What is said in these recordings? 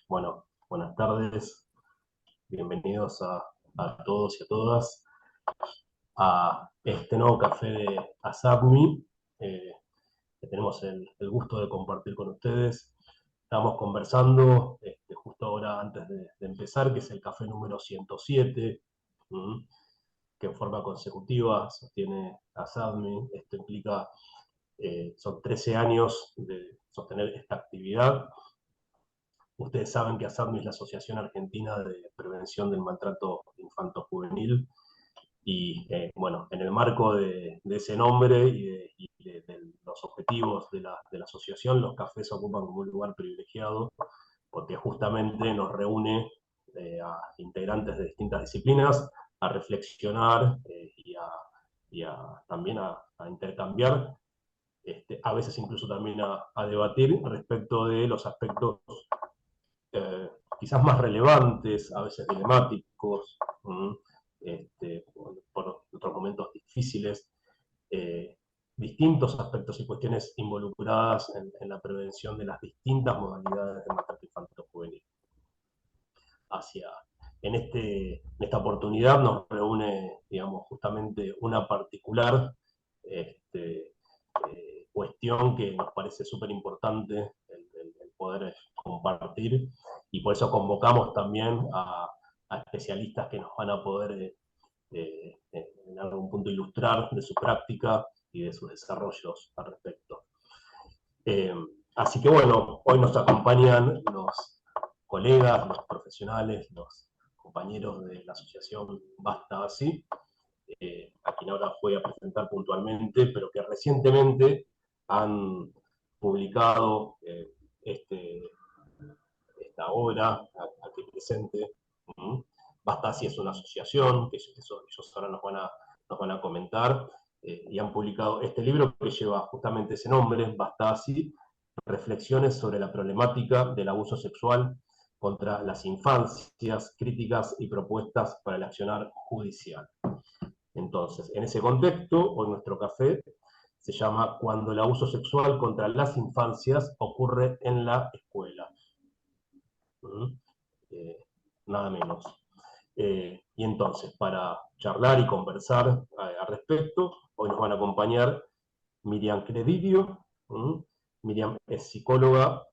Bueno, buenas tardes, bienvenidos a todos y a todas a este nuevo café de ASAPMI, que tenemos el gusto de compartir con ustedes. Estamos conversando justo ahora antes de empezar, que es el café número 107, que en forma consecutiva sostiene ASAPMI. Esto implica, son 13 años de sostener esta actividad. Ustedes saben que ASAPMI es la Asociación Argentina de Prevención del Maltrato Infanto-Juvenil y, bueno, en el marco de ese nombre de los objetivos de la asociación, los cafés ocupan como un lugar privilegiado porque justamente nos reúne a integrantes de distintas disciplinas a reflexionar también a intercambiar, a veces incluso también a debatir respecto de los aspectos quizás más relevantes, a veces dilemáticos, por otros momentos difíciles, distintos aspectos y cuestiones involucradas en la prevención de las distintas modalidades de maltrato infantil-juvenil. En esta oportunidad nos reúne, digamos, justamente una particular cuestión que nos parece súper importante el poder compartir, y por eso convocamos también a especialistas que nos van a poder en algún punto ilustrar de su práctica y de sus desarrollos al respecto. Eh, Así que bueno, hoy nos acompañan los colegas, los profesionales, los compañeros de la asociación Basta Así, a quien ahora voy a presentar puntualmente, pero que recientemente han publicado esta obra aquí presente. Basta Así es una asociación, que ellos ahora nos van a comentar, y han publicado este libro que lleva justamente ese nombre, Basta Así, reflexiones sobre la problemática del abuso sexual contra las infancias, críticas y propuestas para el accionar judicial. Entonces, en ese contexto, hoy nuestro café se llama Cuando el abuso sexual contra las infancias ocurre en la escuela. Nada menos. Y entonces, para charlar y conversar al respecto, hoy nos van a acompañar Miriam Credidio. Miriam es psicóloga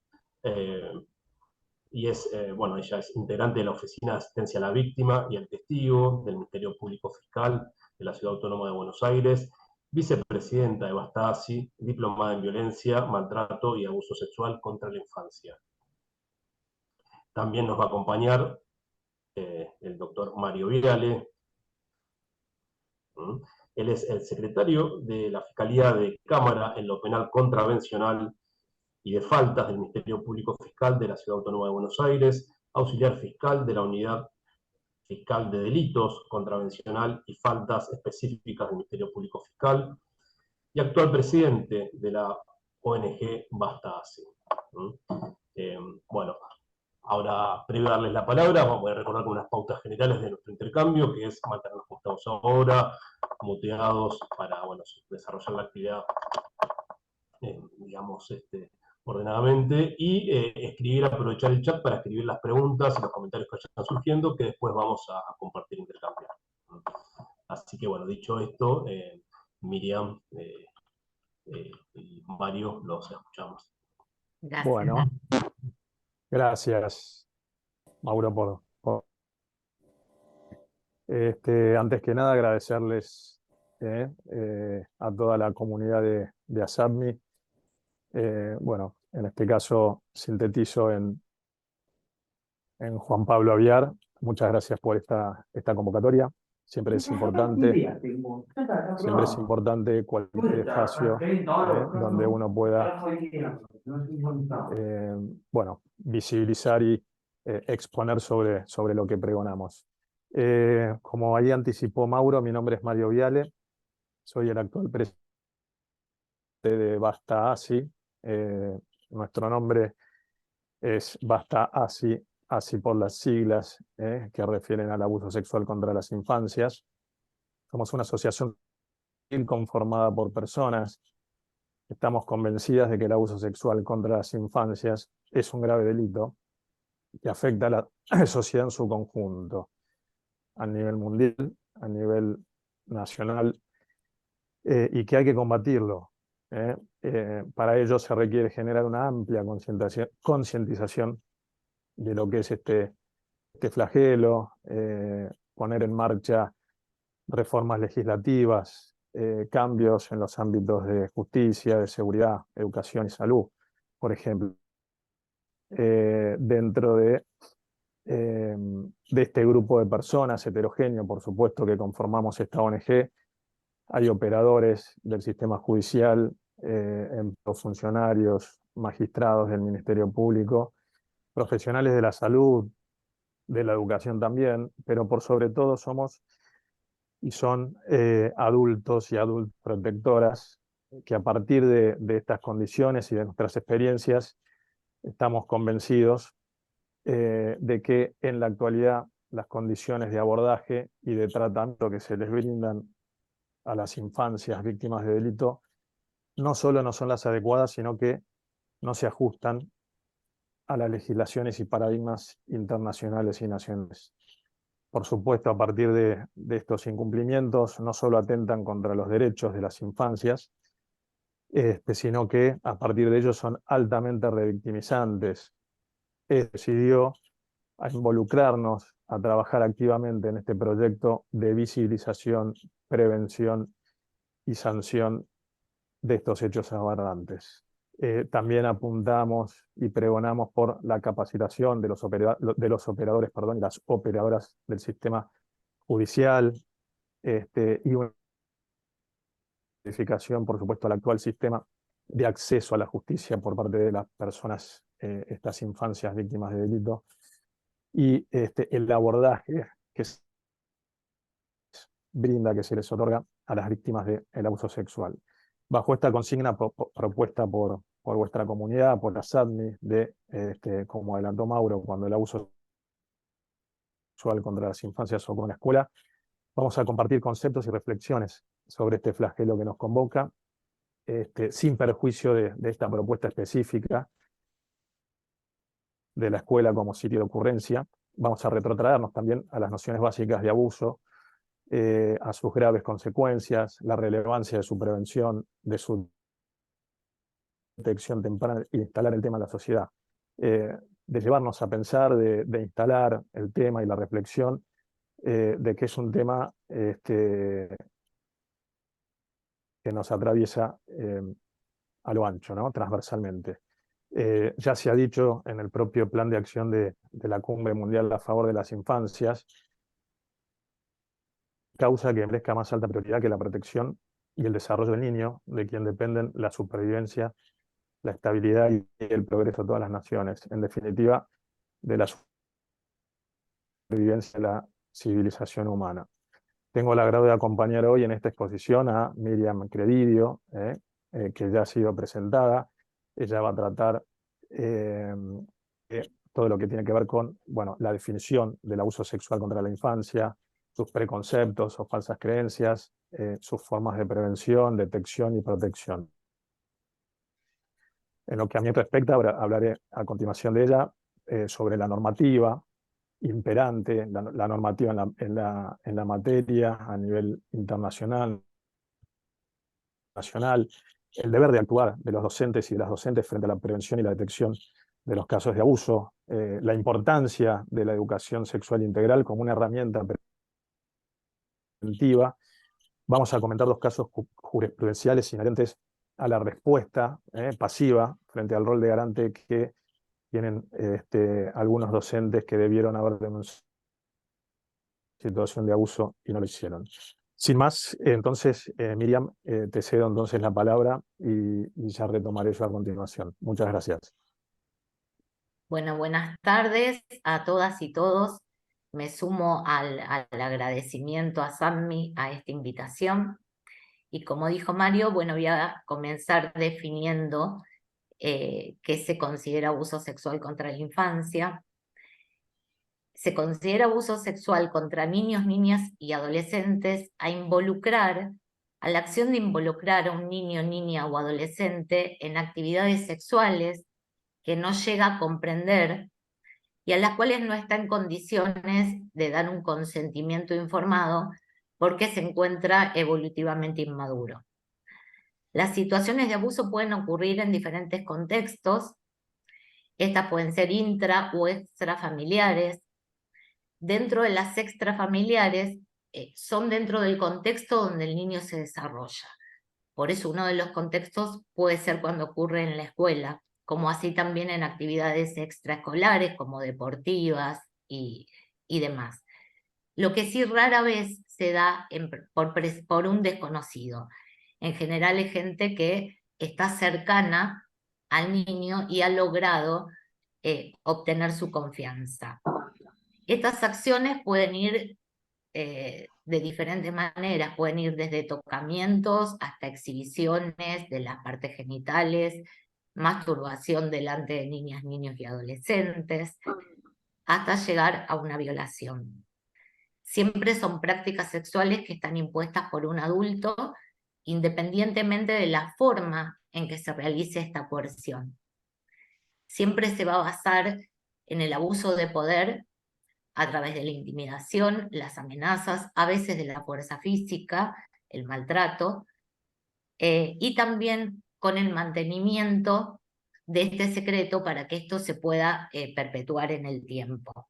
y bueno, ella es integrante de la Oficina de Asistencia a la Víctima y al Testigo del Ministerio Público Fiscal de la Ciudad Autónoma de Buenos Aires, vicepresidenta de Basta Así, diplomada en Violencia, Maltrato y Abuso Sexual contra la Infancia. También nos va a acompañar el doctor Mario Viale. Él es el secretario de la Fiscalía de Cámara en lo Penal Contravencional y de Faltas del Ministerio Público Fiscal de la Ciudad Autónoma de Buenos Aires, auxiliar fiscal de la Unidad Fiscal de Delitos, Contravencional y Faltas Específicas del Ministerio Público Fiscal, y actual presidente de la ONG Basta Así. Bueno, ahora, previo a darles la palabra, voy a recordar unas pautas generales de nuestro intercambio, que es mantenernos como estamos ahora, muteados para, bueno, desarrollar la actividad, digamos, ordenadamente, y aprovechar el chat para escribir las preguntas y los comentarios que vayan surgiendo, que después vamos a compartir e intercambiar. Así que, bueno, dicho esto, Miriam y Mario, los escuchamos. Gracias. Bueno, gracias, Mauro, antes que nada agradecerles a toda la comunidad de ASAPMI. Bueno, en este caso sintetizo en Juan Pablo Aviar. Muchas gracias por esta convocatoria. Siempre es importante cualquier espacio donde uno pueda bueno, visibilizar y exponer sobre lo que pregonamos. Como ahí anticipó Mauro, mi nombre es Mario Viale, soy el actual presidente de Basta Así. Nuestro nombre es Basta Así, así por las siglas que refieren al abuso sexual contra las infancias. Somos una asociación conformada por personas que estamos convencidas de que el abuso sexual contra las infancias es un grave delito que afecta a la sociedad en su conjunto, a nivel mundial, a nivel nacional, y que hay que combatirlo. Para ello se requiere generar una amplia concientización de lo que es este flagelo, poner en marcha reformas legislativas, cambios en los ámbitos de justicia, de seguridad, educación y salud, por ejemplo. Dentro de este grupo de personas heterogéneo, por supuesto, que conformamos esta ONG, hay operadores del sistema judicial, funcionarios, magistrados del Ministerio Público, profesionales de la salud, de la educación también, pero por sobre todo somos y son adultos y adultas protectoras que a partir de estas condiciones y de nuestras experiencias estamos convencidos de que en la actualidad las condiciones de abordaje y de tratamiento que se les brindan a las infancias víctimas de delito no solo no son las adecuadas, sino que no se ajustan a las legislaciones y paradigmas internacionales y nacionales. Por supuesto, a partir de estos incumplimientos, no solo atentan contra los derechos de las infancias, sino que a partir de ellos son altamente revictimizantes. Decidió a involucrarnos, a trabajar activamente en este proyecto de visibilización, prevención y sanción de estos hechos aberrantes. También apuntamos y pregonamos por la capacitación de los operadores, y las operadoras del sistema judicial, y una modificación, por supuesto, al actual sistema de acceso a la justicia por parte de las personas, estas infancias víctimas de delito, y el abordaje que se brinda, que se les otorga a las víctimas del abuso sexual. Bajo esta consigna propuesta por vuestra comunidad, por la SADMI, como adelantó Mauro, cuando el abuso sexual contra las infancias ocurre en la escuela, vamos a compartir conceptos y reflexiones sobre este flagelo que nos convoca, sin perjuicio de esta propuesta específica de la escuela como sitio de ocurrencia. Vamos a retrotraernos también a las nociones básicas de abuso, a sus graves consecuencias, la relevancia de su prevención, de su detección temprana y instalar el tema en la sociedad. De llevarnos a pensar, de instalar el tema y la reflexión, de que es un tema que nos atraviesa a lo ancho, ¿no? Transversalmente. Ya se ha dicho en el propio plan de acción de la Cumbre Mundial a favor de las infancias, causa que merezca más alta prioridad que la protección y el desarrollo del niño, de quien dependen la supervivencia, la estabilidad y el progreso de todas las naciones. En definitiva, de la supervivencia de la civilización humana. Tengo el agrado de acompañar hoy en esta exposición a Miriam Credidio, que ya ha sido presentada. Ella va a tratar todo lo que tiene que ver con, bueno, la definición del abuso sexual contra la infancia, sus preconceptos o falsas creencias, sus formas de prevención, detección y protección. En lo que a mí respecta, hablaré a continuación de ella sobre la normativa imperante, la normativa en la materia a nivel internacional, nacional, el deber de actuar de los docentes y de las docentes frente a la prevención y la detección de los casos de abuso, la importancia de la educación sexual integral como una herramienta preventiva. Vamos a comentar dos casos jurisprudenciales inherentes a la respuesta pasiva frente al rol de garante que tienen algunos docentes que debieron haber denunciado situación de abuso y no lo hicieron. Sin más, entonces, Miriam, te cedo entonces la palabra y ya retomaré yo a continuación. Muchas gracias. Bueno, buenas tardes a todas y todos. Me sumo al agradecimiento a SADMI a esta invitación. Y como dijo Mario, bueno, voy a comenzar definiendo qué se considera abuso sexual contra la infancia. Se considera abuso sexual contra niños, niñas y adolescentes a la acción de involucrar a un niño, niña o adolescente en actividades sexuales que no llega a comprender y a las cuales no está en condiciones de dar un consentimiento informado porque se encuentra evolutivamente inmaduro. Las situaciones de abuso pueden ocurrir en diferentes contextos. Estas pueden ser intra o extrafamiliares. Dentro de las extrafamiliares son dentro del contexto donde el niño se desarrolla. Por eso uno de los contextos puede ser cuando ocurre en la escuela, como así también en actividades extraescolares como deportivas y demás. Lo que sí rara vez se da por un desconocido. En general es gente que está cercana al niño y ha logrado obtener su confianza. Estas acciones pueden ir de diferentes maneras, pueden ir desde tocamientos hasta exhibiciones de las partes genitales, masturbación delante de niñas, niños y adolescentes, hasta llegar a una violación. Siempre son prácticas sexuales que están impuestas por un adulto, independientemente de la forma en que se realice esta coerción. Siempre se va a basar en el abuso de poder a través de la intimidación, las amenazas, a veces de la fuerza física, el maltrato, y también con el mantenimiento de este secreto para que esto se pueda perpetuar en el tiempo.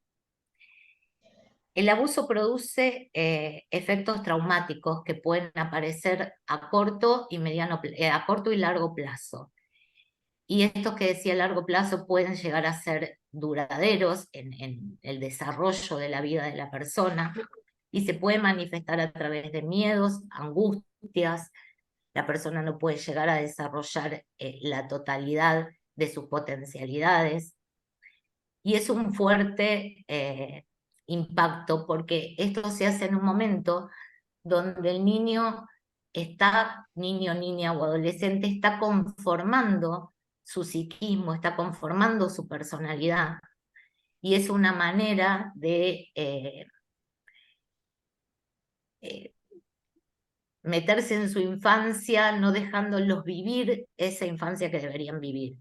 El abuso produce efectos traumáticos que pueden aparecer a corto y largo plazo. Y estos que decía a largo plazo pueden llegar a ser duraderos en el desarrollo de la vida de la persona y se puede manifestar a través de miedos, angustias. La persona no puede llegar a desarrollar la totalidad de sus potencialidades. Y es un fuerte impacto porque esto se hace en un momento donde el niño, niña o adolescente, está conformando su psiquismo, está conformando su personalidad. Y es una manera de meterse en su infancia, no dejándolos vivir esa infancia que deberían vivir.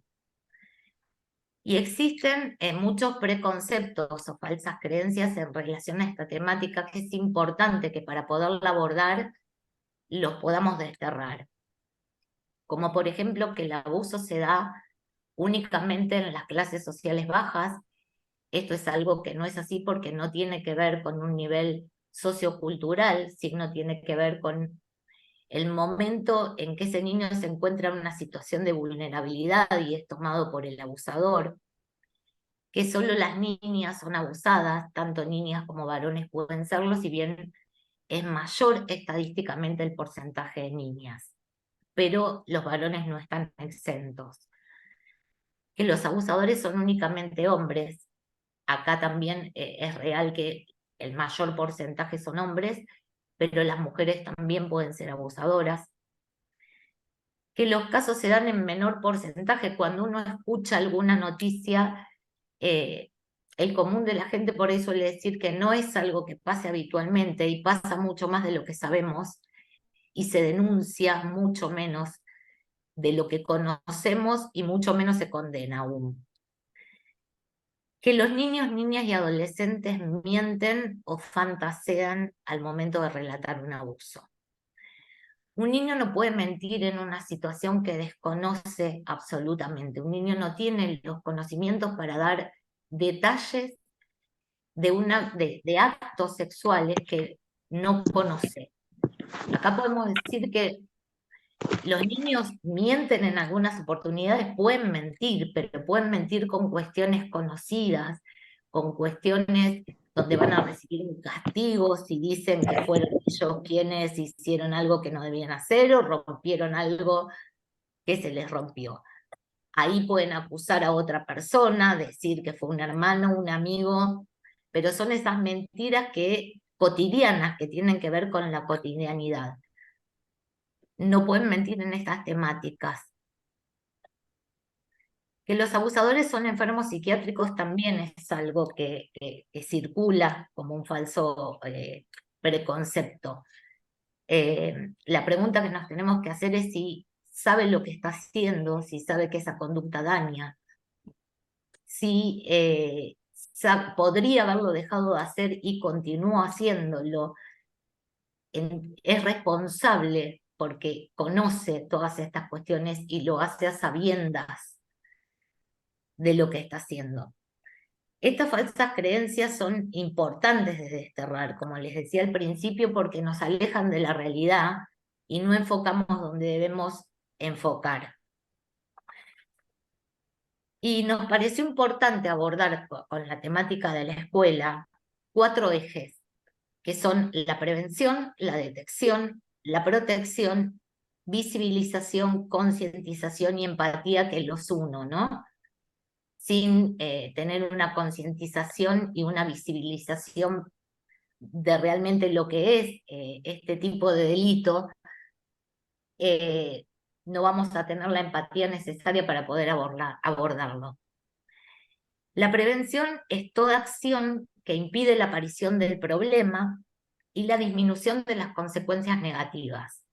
Y existen muchos preconceptos o falsas creencias en relación a esta temática que es importante que para poderla abordar los podamos desterrar. Como por ejemplo que el abuso se da únicamente en las clases sociales bajas. Esto es algo que no es así porque no tiene que ver con un nivel sociocultural, sino tiene que ver con el momento en que ese niño se encuentra en una situación de vulnerabilidad y es tomado por el abusador, que solo las niñas son abusadas, tanto niñas como varones pueden serlo, si bien es mayor estadísticamente el porcentaje de niñas, pero los varones no están exentos. Que los abusadores son únicamente hombres. Acá también es real que el mayor porcentaje son hombres, pero las mujeres también pueden ser abusadoras. Que los casos se dan en menor porcentaje. Cuando uno escucha alguna noticia, el común de la gente por ahí suele decir que no es algo que pase habitualmente y pasa mucho más de lo que sabemos y se denuncia mucho menos de lo que conocemos y mucho menos se condena aún. Que los niños, niñas y adolescentes mienten o fantasean al momento de relatar un abuso. Un niño no puede mentir en una situación que desconoce absolutamente. Un niño no tiene los conocimientos para dar detalles de actos sexuales que no conoce. Acá podemos decir que los niños mienten en algunas oportunidades, pueden mentir, pero pueden mentir con cuestiones conocidas, con cuestiones donde van a recibir un castigo si dicen que fueron ellos quienes hicieron algo que no debían hacer o rompieron algo que se les rompió. Ahí pueden acusar a otra persona, decir que fue un hermano, un amigo, pero son esas mentiras cotidianas que tienen que ver con la cotidianidad. No pueden mentir en estas temáticas. Que los abusadores son enfermos psiquiátricos también es algo que circula como un falso preconcepto. La pregunta que nos tenemos que hacer es si sabe lo que está haciendo, si sabe que esa conducta daña, si podría haberlo dejado de hacer y continuó haciéndolo, es responsable porque conoce todas estas cuestiones y lo hace a sabiendas de lo que está haciendo. Estas falsas creencias son importantes de desterrar, como les decía al principio, porque nos alejan de la realidad y no enfocamos donde debemos enfocar. Y nos pareció importante abordar con la temática de la escuela 4 ejes, que son la prevención, la detección, la protección, visibilización, concientización y empatía, que los uno, ¿no? Sin tener una concientización y una visibilización de realmente lo que es este tipo de delito, no vamos a tener la empatía necesaria para poder abordarlo. La prevención es toda acción que impide la aparición del problema y la disminución de las consecuencias negativas.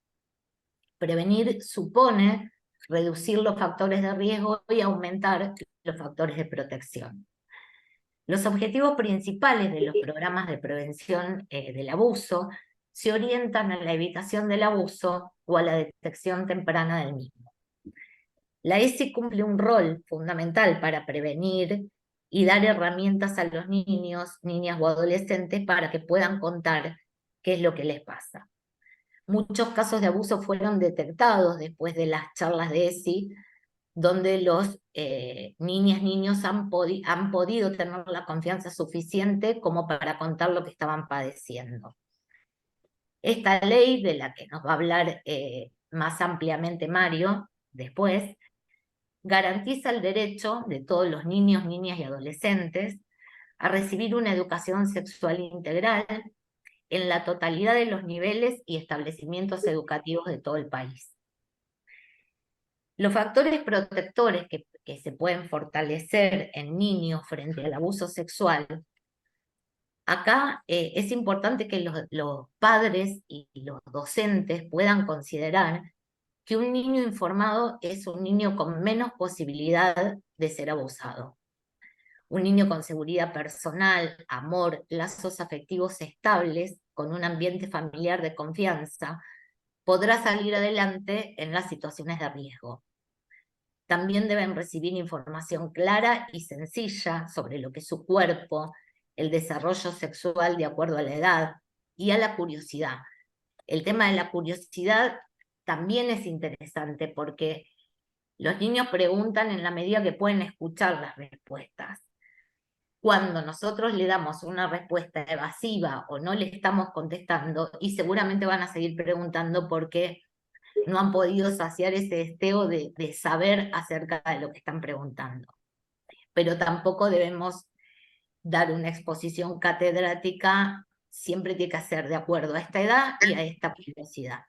Prevenir supone reducir los factores de riesgo y aumentar los factores de protección. Los objetivos principales de los programas de prevención del abuso se orientan a la evitación del abuso o a la detección temprana del mismo. La ESI cumple un rol fundamental para prevenir y dar herramientas a los niños, niñas o adolescentes para que puedan contar qué es lo que les pasa. Muchos casos de abuso fueron detectados después de las charlas de ESI, donde los niños han podido tener la confianza suficiente como para contar lo que estaban padeciendo. Esta ley, de la que nos va a hablar más ampliamente Mario después, garantiza el derecho de todos los niños, niñas y adolescentes a recibir una educación sexual integral en la totalidad de los niveles y establecimientos educativos de todo el país. Los factores protectores que se pueden fortalecer en niños frente al abuso sexual, acá es importante que los padres y los docentes puedan considerar que un niño informado es un niño con menos posibilidad de ser abusado. Un niño con seguridad personal, amor, lazos afectivos estables, con un ambiente familiar de confianza, podrá salir adelante en las situaciones de riesgo. También deben recibir información clara y sencilla sobre lo que es su cuerpo, el desarrollo sexual de acuerdo a la edad y a la curiosidad. El tema de la curiosidad también es interesante porque los niños preguntan en la medida que pueden escuchar las respuestas. Cuando nosotros le damos una respuesta evasiva o no le estamos contestando, y seguramente van a seguir preguntando porque no han podido saciar ese deseo de saber acerca de lo que están preguntando. Pero tampoco debemos dar una exposición catedrática, siempre tiene que ser de acuerdo a esta edad y a esta curiosidad.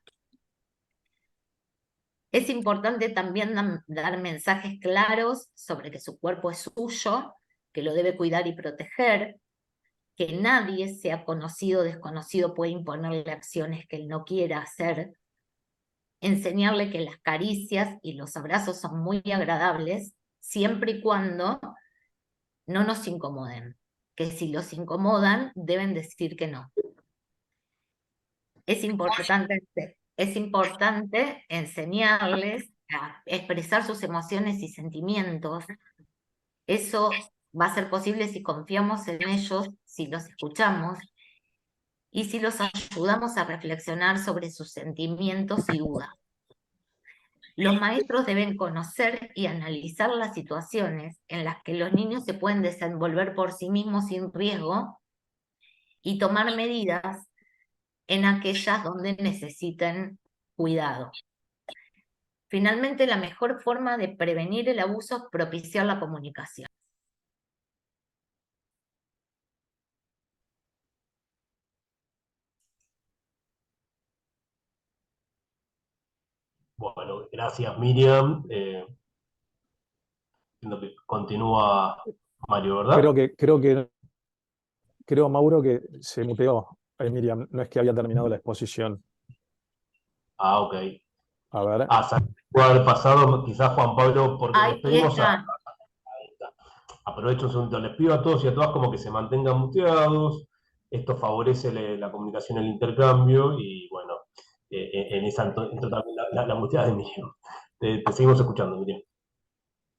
Es importante también dar mensajes claros sobre que su cuerpo es suyo, que lo debe cuidar y proteger, que nadie, sea conocido o desconocido, puede imponerle acciones que él no quiera hacer. Enseñarle que las caricias y los abrazos son muy agradables, siempre y cuando no nos incomoden. Que si los incomodan, deben decir que no. Es importante enseñarles a expresar sus emociones y sentimientos. Eso va a ser posible si confiamos en ellos, si los escuchamos y si los ayudamos a reflexionar sobre sus sentimientos y dudas. Los maestros deben conocer y analizar las situaciones en las que los niños se pueden desenvolver por sí mismos sin riesgo y tomar medidas en aquellas donde necesiten cuidado. Finalmente, la mejor forma de prevenir el abuso es propiciar la comunicación. Bueno, gracias Miriam. Entiendo que continúa Mario, ¿verdad? Creo, Mauro, que se muteó. Miriam, no es que había terminado la exposición. Ah, ok. A ver. Puede haber pasado quizás Juan Pablo, porque Ahí despedimos está. aprovecho un segundo, les pido a todos y a todas como que se mantengan muteados, esto favorece la comunicación, el intercambio, y bueno, en esa entró también la muteada de Miriam. Te seguimos escuchando, Miriam.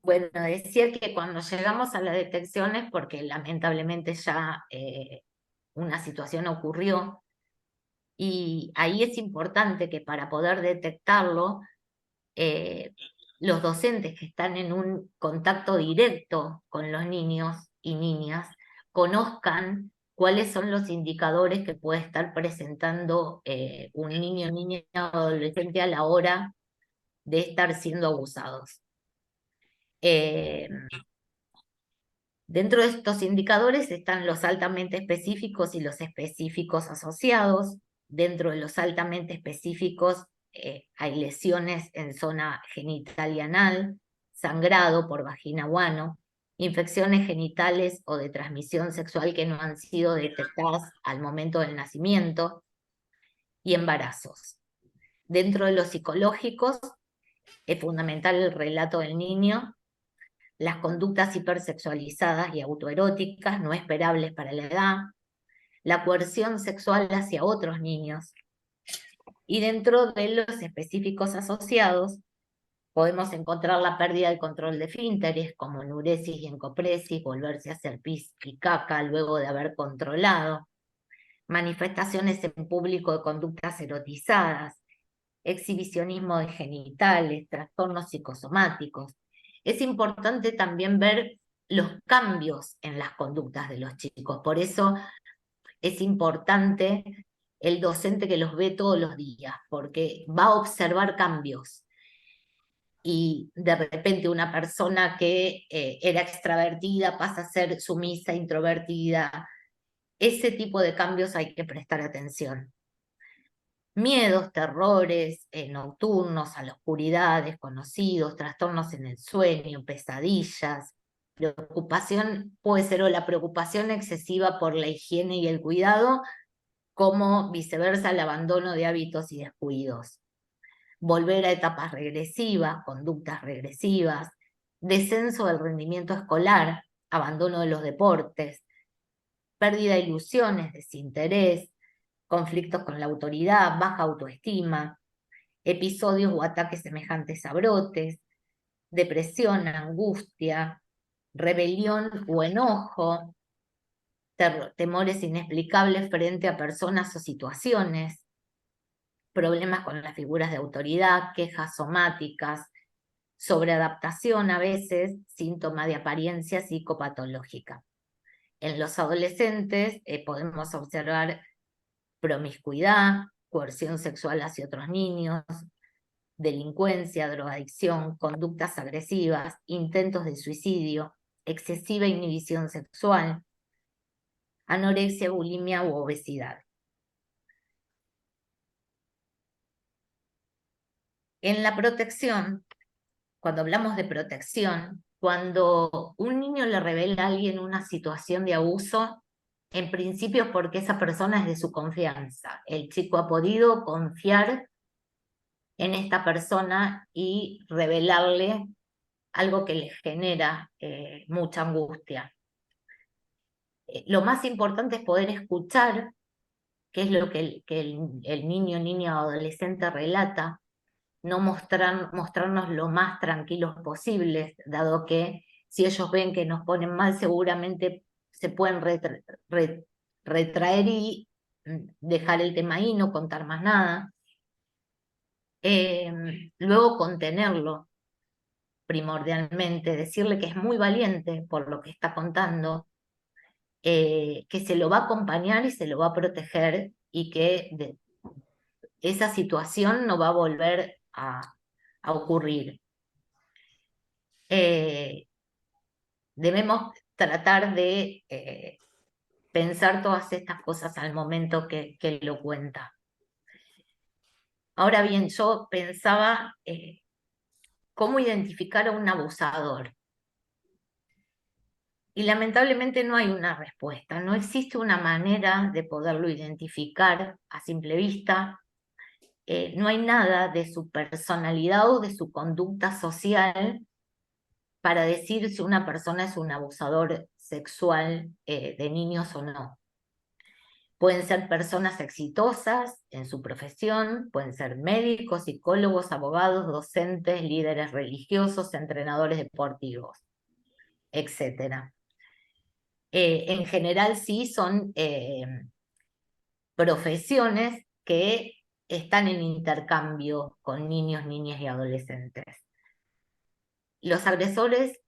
Bueno, decía que cuando llegamos a las detecciones, porque lamentablemente ya una situación ocurrió, y ahí es importante que para poder detectarlo, los docentes que están en un contacto directo con los niños y niñas conozcan cuáles son los indicadores que puede estar presentando un niño, niña o adolescente a la hora de estar siendo abusados. Dentro de estos indicadores están los altamente específicos y los específicos asociados. Dentro de los altamente específicos hay lesiones en zona genital y anal, sangrado por vagina o ano, infecciones genitales o de transmisión sexual que no han sido detectadas al momento del nacimiento y embarazos. Dentro de los psicológicos es fundamental el relato del niño, las conductas hipersexualizadas y autoeróticas no esperables para la edad, la coerción sexual hacia otros niños. Y dentro de los específicos asociados podemos encontrar la pérdida del control de esfínteres, como enuresis y encopresis, volverse a hacer pis y caca luego de haber controlado, manifestaciones en público de conductas erotizadas, exhibicionismo de genitales, trastornos psicosomáticos. Es importante también ver los cambios en las conductas de los chicos. Por eso es importante el docente que los ve todos los días, porque va a observar cambios. Y de repente una persona que era extravertida pasa a ser sumisa, introvertida. Ese tipo de cambios hay que prestar atención. Miedos, terrores nocturnos, a la oscuridad, desconocidos, trastornos en el sueño, pesadillas. Preocupación puede ser o la preocupación excesiva por la higiene y el cuidado, como viceversa el abandono de hábitos y descuidos. Volver a etapas regresivas, conductas regresivas, descenso del rendimiento escolar, abandono de los deportes, pérdida de ilusiones, desinterés, conflictos con la autoridad, baja autoestima, episodios o ataques semejantes a brotes, depresión, angustia, rebelión o enojo, temores inexplicables frente a personas o situaciones, problemas con las figuras de autoridad, quejas somáticas, sobreadaptación a veces, síntoma de apariencia psicopatológica. En los adolescentes podemos observar promiscuidad, coerción sexual hacia otros niños, delincuencia, drogadicción, conductas agresivas, intentos de suicidio, excesiva inhibición sexual, anorexia, bulimia u obesidad. En la protección, cuando hablamos de protección, cuando un niño le revela a alguien una situación de abuso, en principio es porque esa persona es de su confianza. El chico ha podido confiar en esta persona y revelarle algo que le genera mucha angustia. Lo más importante es poder escuchar qué es lo que el niño, niña o adolescente relata, no mostrarnos lo más tranquilos posibles, dado que si ellos ven que nos ponen mal, seguramente se pueden retraer y dejar el tema ahí, no contar más nada. Luego contenerlo primordialmente, decirle que es muy valiente por lo que está contando, que se lo va a acompañar y se lo va a proteger y que esa situación no va a volver a ocurrir. Debemos tratar de pensar todas estas cosas al momento que lo cuenta. Ahora bien, yo pensaba cómo identificar a un abusador. Y lamentablemente no hay una respuesta, no existe una manera de poderlo identificar a simple vista. No hay nada de su personalidad o de su conducta social para decir si una persona es un abusador sexual de niños o no. Pueden ser personas exitosas en su profesión, pueden ser médicos, psicólogos, abogados, docentes, líderes religiosos, entrenadores deportivos, etc. En general sí son profesiones que están en intercambio con niños, niñas y adolescentes. Los agresores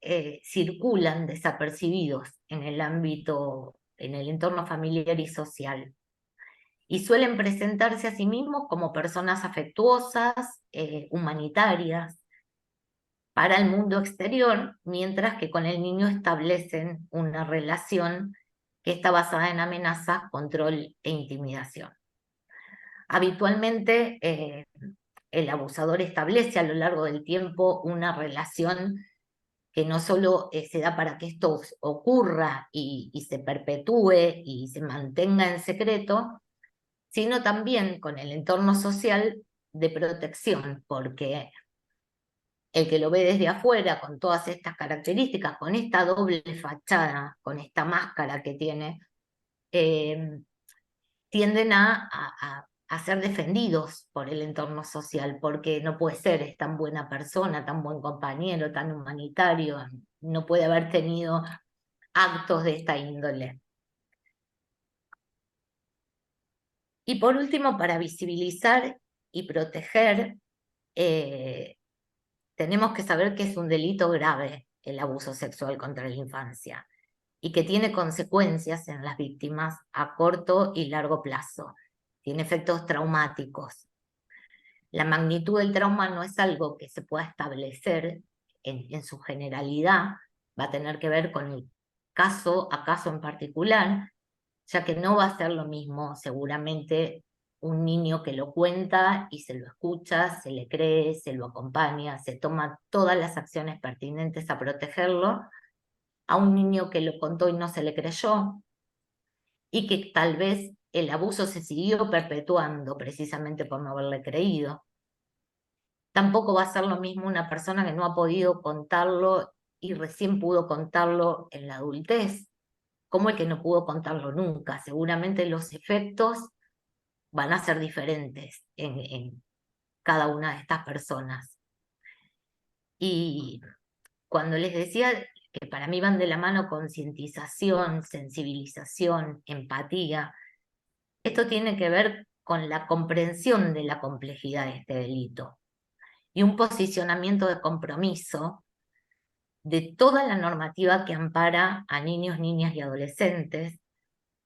circulan desapercibidos en el ámbito, en el entorno familiar y social, y suelen presentarse a sí mismos como personas afectuosas, humanitarias, para el mundo exterior, mientras que con el niño establecen una relación que está basada en amenazas, control e intimidación. Habitualmente, el abusador establece a lo largo del tiempo una relación que no solo se da para que esto ocurra y se perpetúe y se mantenga en secreto, sino también con el entorno social de protección, porque el que lo ve desde afuera con todas estas características, con esta doble fachada, con esta máscara que tiene, tienden a ser defendidos por el entorno social, porque no puede ser, es tan buena persona, tan buen compañero, tan humanitario, no puede haber tenido actos de esta índole. Y por último, para visibilizar y proteger, tenemos que saber que es un delito grave el abuso sexual contra la infancia y que tiene consecuencias en las víctimas a corto y largo plazo. Tiene efectos traumáticos. La magnitud del trauma no es algo que se pueda establecer en su generalidad, va a tener que ver con el caso a caso en particular, ya que no va a ser lo mismo seguramente un niño que lo cuenta y se lo escucha, se le cree, se lo acompaña, se toma todas las acciones pertinentes a protegerlo, a un niño que lo contó y no se le creyó, y que tal vez el abuso se siguió perpetuando precisamente por no haberle creído. Tampoco va a ser lo mismo una persona que no ha podido contarlo y recién pudo contarlo en la adultez, como el que no pudo contarlo nunca. Seguramente los efectos van a ser diferentes en cada una de estas personas. Y cuando les decía que para mí van de la mano concientización, sensibilización, empatía, esto tiene que ver con la comprensión de la complejidad de este delito y un posicionamiento de compromiso de toda la normativa que ampara a niños, niñas y adolescentes,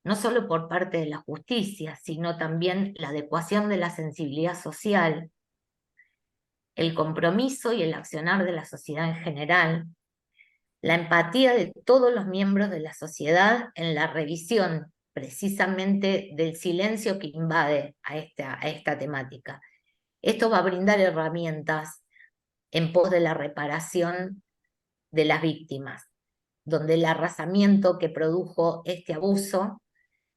no solo por parte de la justicia, sino también la adecuación de la sensibilidad social, el compromiso y el accionar de la sociedad en general, la empatía de todos los miembros de la sociedad en la revisión precisamente del silencio que invade a esta temática. Esto va a brindar herramientas en pos de la reparación de las víctimas, donde el arrasamiento que produjo este abuso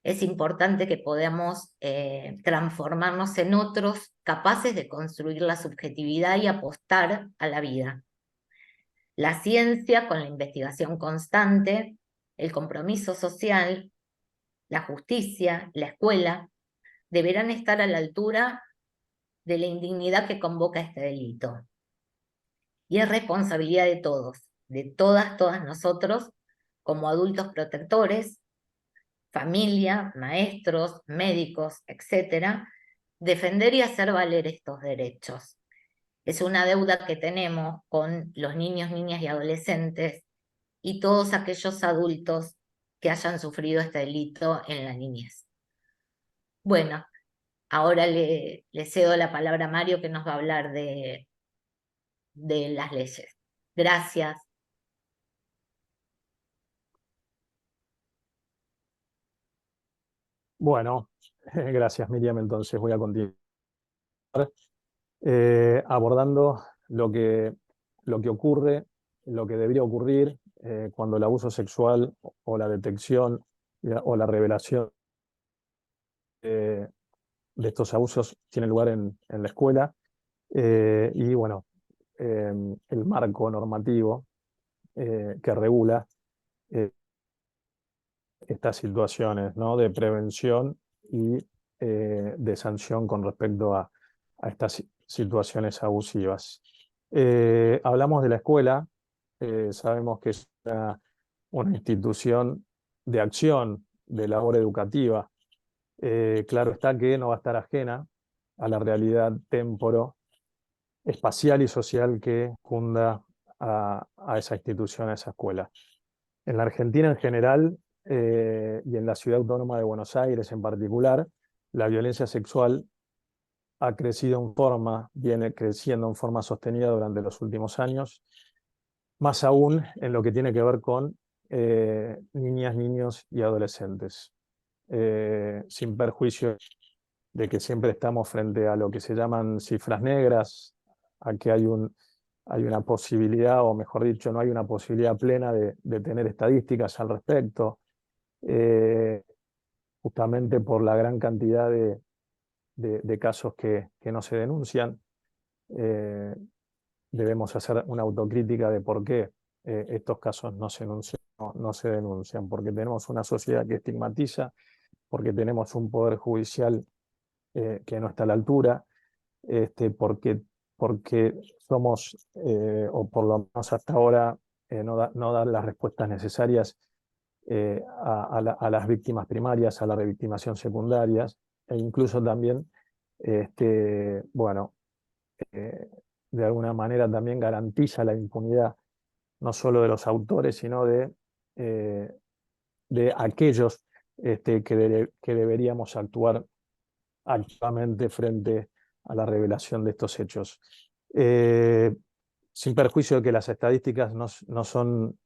es importante que podamos transformarnos en otros capaces de construir la subjetividad y apostar a la vida. La ciencia con la investigación constante, el compromiso social, la justicia, la escuela, deberán estar a la altura de la indignidad que convoca este delito. Y es responsabilidad de todos, de todas nosotros, como adultos protectores, familia, maestros, médicos, etcétera, defender y hacer valer estos derechos. Es una deuda que tenemos con los niños, niñas y adolescentes y todos aquellos adultos que hayan sufrido este delito en la niñez. Bueno, ahora le cedo la palabra a Mario, que nos va a hablar de las leyes. Gracias. Bueno, gracias Miriam. Entonces voy a continuar abordando lo que ocurre, lo que debería ocurrir cuando el abuso sexual o la detección o la revelación de estos abusos tiene lugar en la escuela. Y bueno, el marco normativo que regula estas situaciones, ¿no?, de prevención y de sanción con respecto a estas situaciones abusivas. Hablamos de la escuela, sabemos que es una institución de acción, de labor educativa. Claro está que no va a estar ajena a la realidad temporo, espacial y social que funda a esa institución, a esa escuela. En la Argentina en general y en la Ciudad Autónoma de Buenos Aires en particular, la violencia sexual ha crecido viene creciendo en forma sostenida durante los últimos años, más aún en lo que tiene que ver con niñas, niños y adolescentes, sin perjuicio de que siempre estamos frente a lo que se llaman cifras negras, a que hay una posibilidad, o mejor dicho, no hay una posibilidad plena de tener estadísticas al respecto, justamente por la gran cantidad de casos que no se denuncian. Debemos hacer una autocrítica de por qué estos casos no se denuncian, porque tenemos una sociedad que estigmatiza, porque tenemos un poder judicial que no está a la altura, porque somos, o por lo menos hasta ahora, no dan las respuestas necesarias a las víctimas primarias, a la revictimación secundarias, e incluso también, bueno, de alguna manera también garantiza la impunidad no solo de los autores, sino de aquellos que deberíamos actuar activamente frente a la revelación de estos hechos. Sin perjuicio de que las estadísticas no son,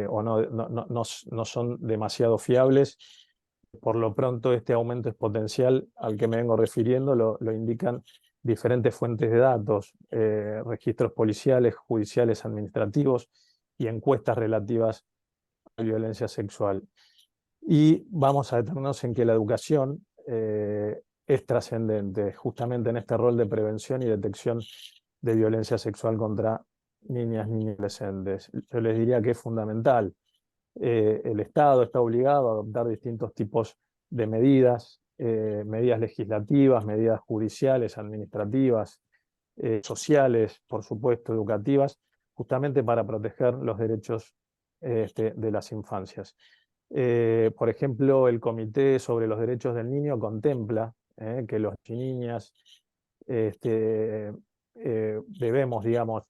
o no son demasiado fiables, por lo pronto este aumento exponencial al que me vengo refiriendo lo indican diferentes fuentes de datos, registros policiales, judiciales, administrativos y encuestas relativas a violencia sexual. Y vamos a detenernos en que la educación es trascendente justamente en este rol de prevención y detección de violencia sexual contra niñas, niños y adolescentes. Yo les diría que es fundamental. El Estado está obligado a adoptar distintos tipos de medidas, medidas legislativas, medidas judiciales, administrativas, sociales, por supuesto, educativas, justamente para proteger los derechos de las infancias. Por ejemplo, el Comité sobre los Derechos del Niño contempla que los niñas debemos, digamos,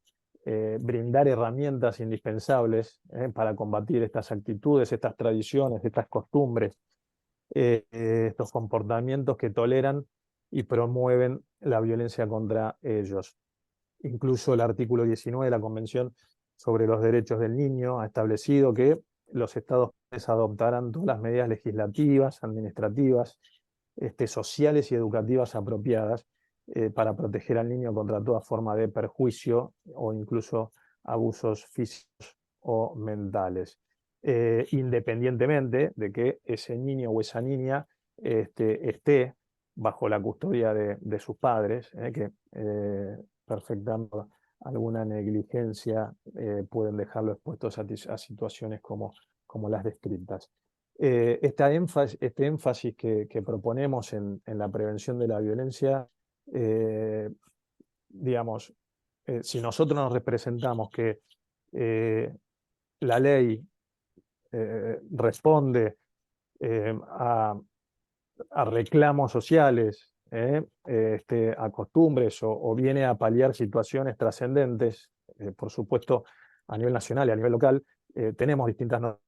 brindar herramientas indispensables para combatir estas actitudes, estas tradiciones, estas costumbres, estos comportamientos que toleran y promueven la violencia contra ellos. Incluso el artículo 19 de la Convención sobre los Derechos del Niño ha establecido que los Estados adoptarán todas las medidas legislativas, administrativas, sociales y educativas apropiadas para proteger al niño contra toda forma de perjuicio o incluso abusos físicos o mentales, independientemente de que ese niño o esa niña esté bajo la custodia de sus padres, que perfectamente alguna negligencia pueden dejarlo expuestos a situaciones como las descritas. Este énfasis que proponemos en la prevención de la violencia, digamos, si nosotros nos representamos que la ley responde a reclamos sociales, a costumbres o viene a paliar situaciones trascendentes, por supuesto, a nivel nacional y a nivel local, tenemos distintas normas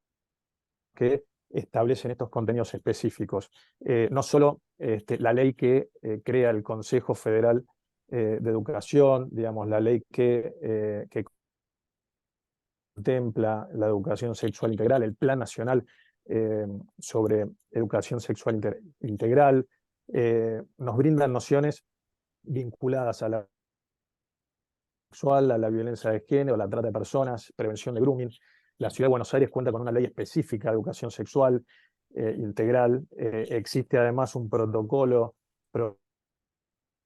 que establecen estos contenidos específicos. No solo la ley que crea el Consejo Federal de Educación, digamos, la ley que contempla la educación sexual integral, el Plan Nacional sobre Educación Sexual Integral, nos brindan nociones vinculadas a la sexual, a la violencia de género, a la trata de personas, prevención de grooming. La Ciudad de Buenos Aires cuenta con una ley específica de educación sexual integral. Existe además un protocolo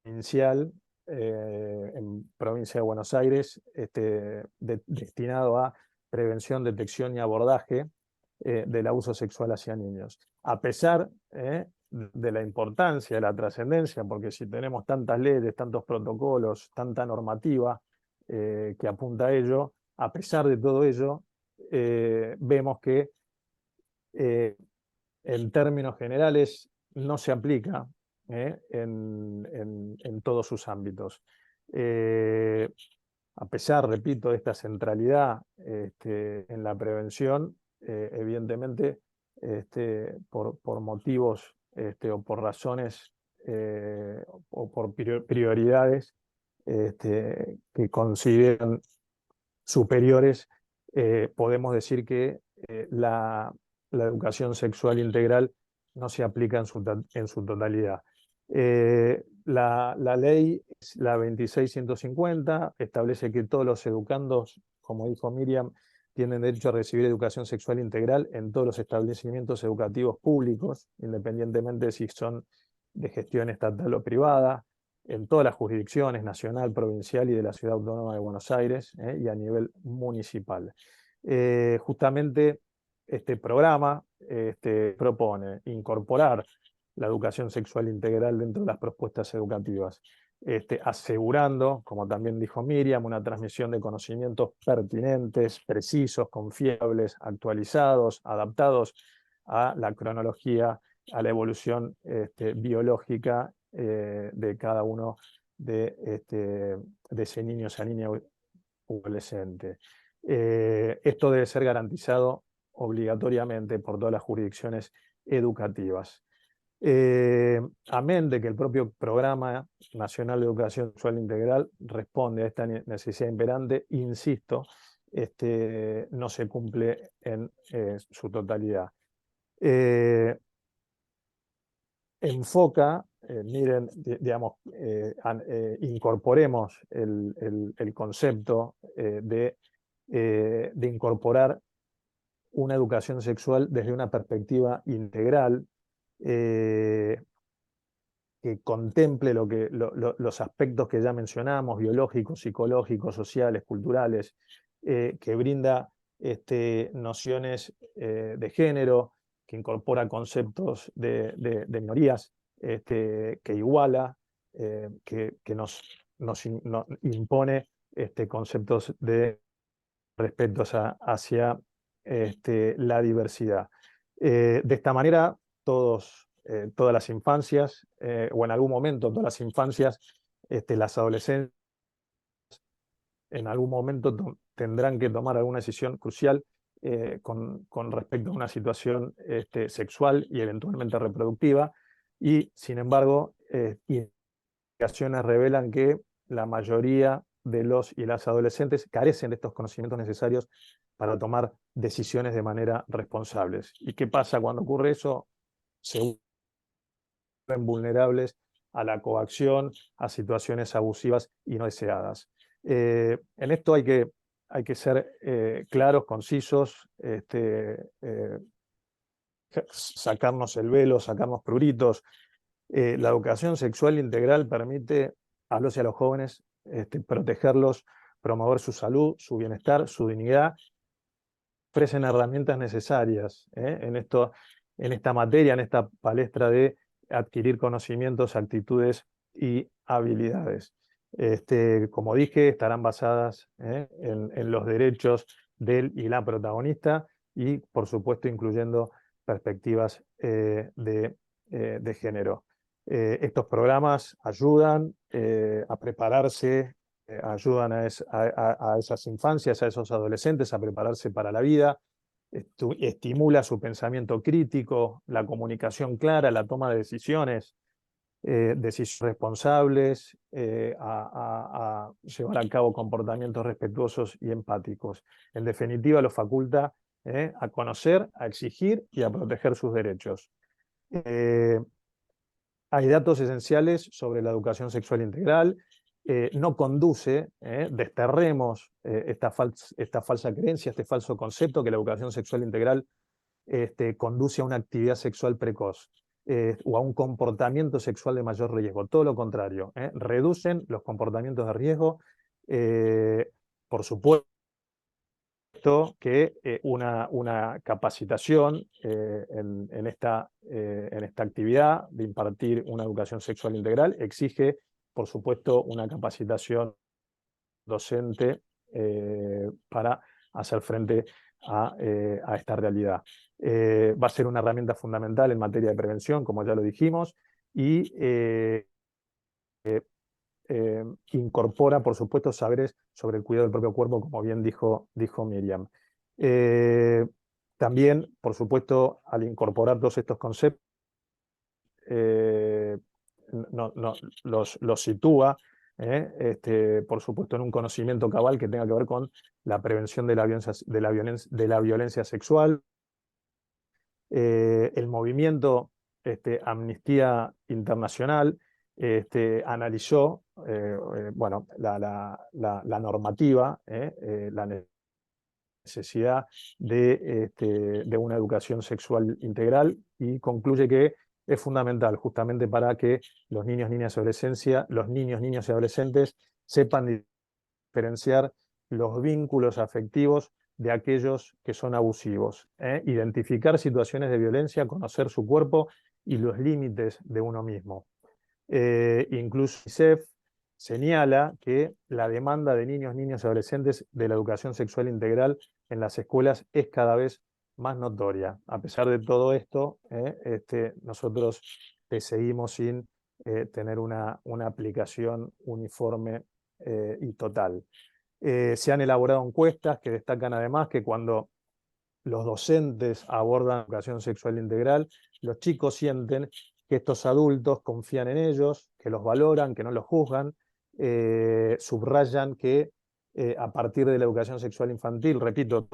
provincial en provincia de Buenos Aires destinado a prevención, detección y abordaje del abuso sexual hacia niños. A pesar de la importancia, de la trascendencia, porque si tenemos tantas leyes, tantos protocolos, tanta normativa que apunta a ello, a pesar de todo ello, vemos que en términos generales no se aplica en todos sus ámbitos. A pesar, repito, de esta centralidad en la prevención, evidentemente por motivos o por razones o por prioridades que consideran superiores, podemos decir que la educación sexual integral no se aplica en su totalidad. La ley, la 26150, establece que todos los educandos, como dijo Miriam, tienen derecho a recibir educación sexual integral en todos los establecimientos educativos públicos, independientemente si son de gestión estatal o privada, en todas las jurisdicciones, nacional, provincial y de la Ciudad Autónoma de Buenos Aires, y a nivel municipal. Justamente este programa propone incorporar la educación sexual integral dentro de las propuestas educativas, asegurando, como también dijo Miriam, una transmisión de conocimientos pertinentes, precisos, confiables, actualizados, adaptados a la cronología, a la evolución biológica de cada uno de ese niño, esa niña o adolescente. Esto debe ser garantizado obligatoriamente por todas las jurisdicciones educativas. Amén de que el propio Programa Nacional de Educación Sexual Integral responde a esta necesidad imperante, insisto, no se cumple en su totalidad. Enfoca, miren, digamos, incorporemos el concepto de incorporar una educación sexual desde una perspectiva integral, que contemple los aspectos que ya mencionamos, biológicos, psicológicos, sociales, culturales, que brinda nociones de género, que incorpora conceptos de minorías, que iguala, que nos impone conceptos de respeto hacia la diversidad. De esta manera, todas las infancias, o en algún momento todas las infancias, las adolescentes, en algún momento tendrán que tomar alguna decisión crucial con respecto a una situación sexual y eventualmente reproductiva, y sin embargo, investigaciones revelan que la mayoría de los y las adolescentes carecen de estos conocimientos necesarios para tomar decisiones de manera responsables. ¿Y qué pasa cuando ocurre eso? Se vuelven vulnerables a la coacción, a situaciones abusivas y no deseadas. En esto hay que ser claros, concisos, sacarnos el velo, sacarnos pruritos. La educación sexual integral permite a los y a los jóvenes protegerlos, promover su salud, su bienestar, su dignidad. Ofrecen herramientas necesarias en esta materia, en esta palestra de adquirir conocimientos, actitudes y habilidades. Como dije, estarán basadas en los derechos del y la protagonista y, por supuesto, incluyendo perspectivas de género. Estos programas ayudan a prepararse, ayudan a esas infancias, a esos adolescentes a prepararse para la vida, estimula su pensamiento crítico, la comunicación clara, la toma de decisiones responsables, a llevar a cabo comportamientos respetuosos y empáticos. En definitiva, los faculta a conocer, a exigir y a proteger sus derechos. Hay datos esenciales sobre la educación sexual integral. No conduce, desterremos esta falsa creencia, este falso concepto que la educación sexual integral conduce a una actividad sexual precoz o a un comportamiento sexual de mayor riesgo. Todo lo contrario, reducen los comportamientos de riesgo. Por supuesto, supuesto que una capacitación en esta actividad de impartir una educación sexual integral exige, por supuesto, una capacitación docente para hacer frente a esta realidad. Va a ser una herramienta fundamental en materia de prevención, como ya lo dijimos, y incorpora, por supuesto, saberes sobre el cuidado del propio cuerpo, como bien dijo Miriam. También, por supuesto, al incorporar todos estos conceptos, los sitúa, por supuesto, en un conocimiento cabal que tenga que ver con la prevención de la violencia sexual. El movimiento Amnistía Internacional analizó bueno, la normativa, la necesidad de una educación sexual integral, y concluye que es fundamental justamente para que los niños, niñas y adolescentes sepan diferenciar los vínculos afectivos de aquellos que son abusivos, identificar situaciones de violencia, conocer su cuerpo y los límites de uno mismo. Incluso UNICEF señala que la demanda de niños, niñas y adolescentes de la educación sexual integral en las escuelas es cada vez más notoria. A pesar de todo esto, nosotros seguimos sin tener una aplicación uniforme y total. Se han elaborado encuestas que destacan además que cuando los docentes abordan educación sexual integral, los chicos sienten que estos adultos confían en ellos, que los valoran, que no los juzgan, subrayan que a partir de la educación sexual infantil, repito,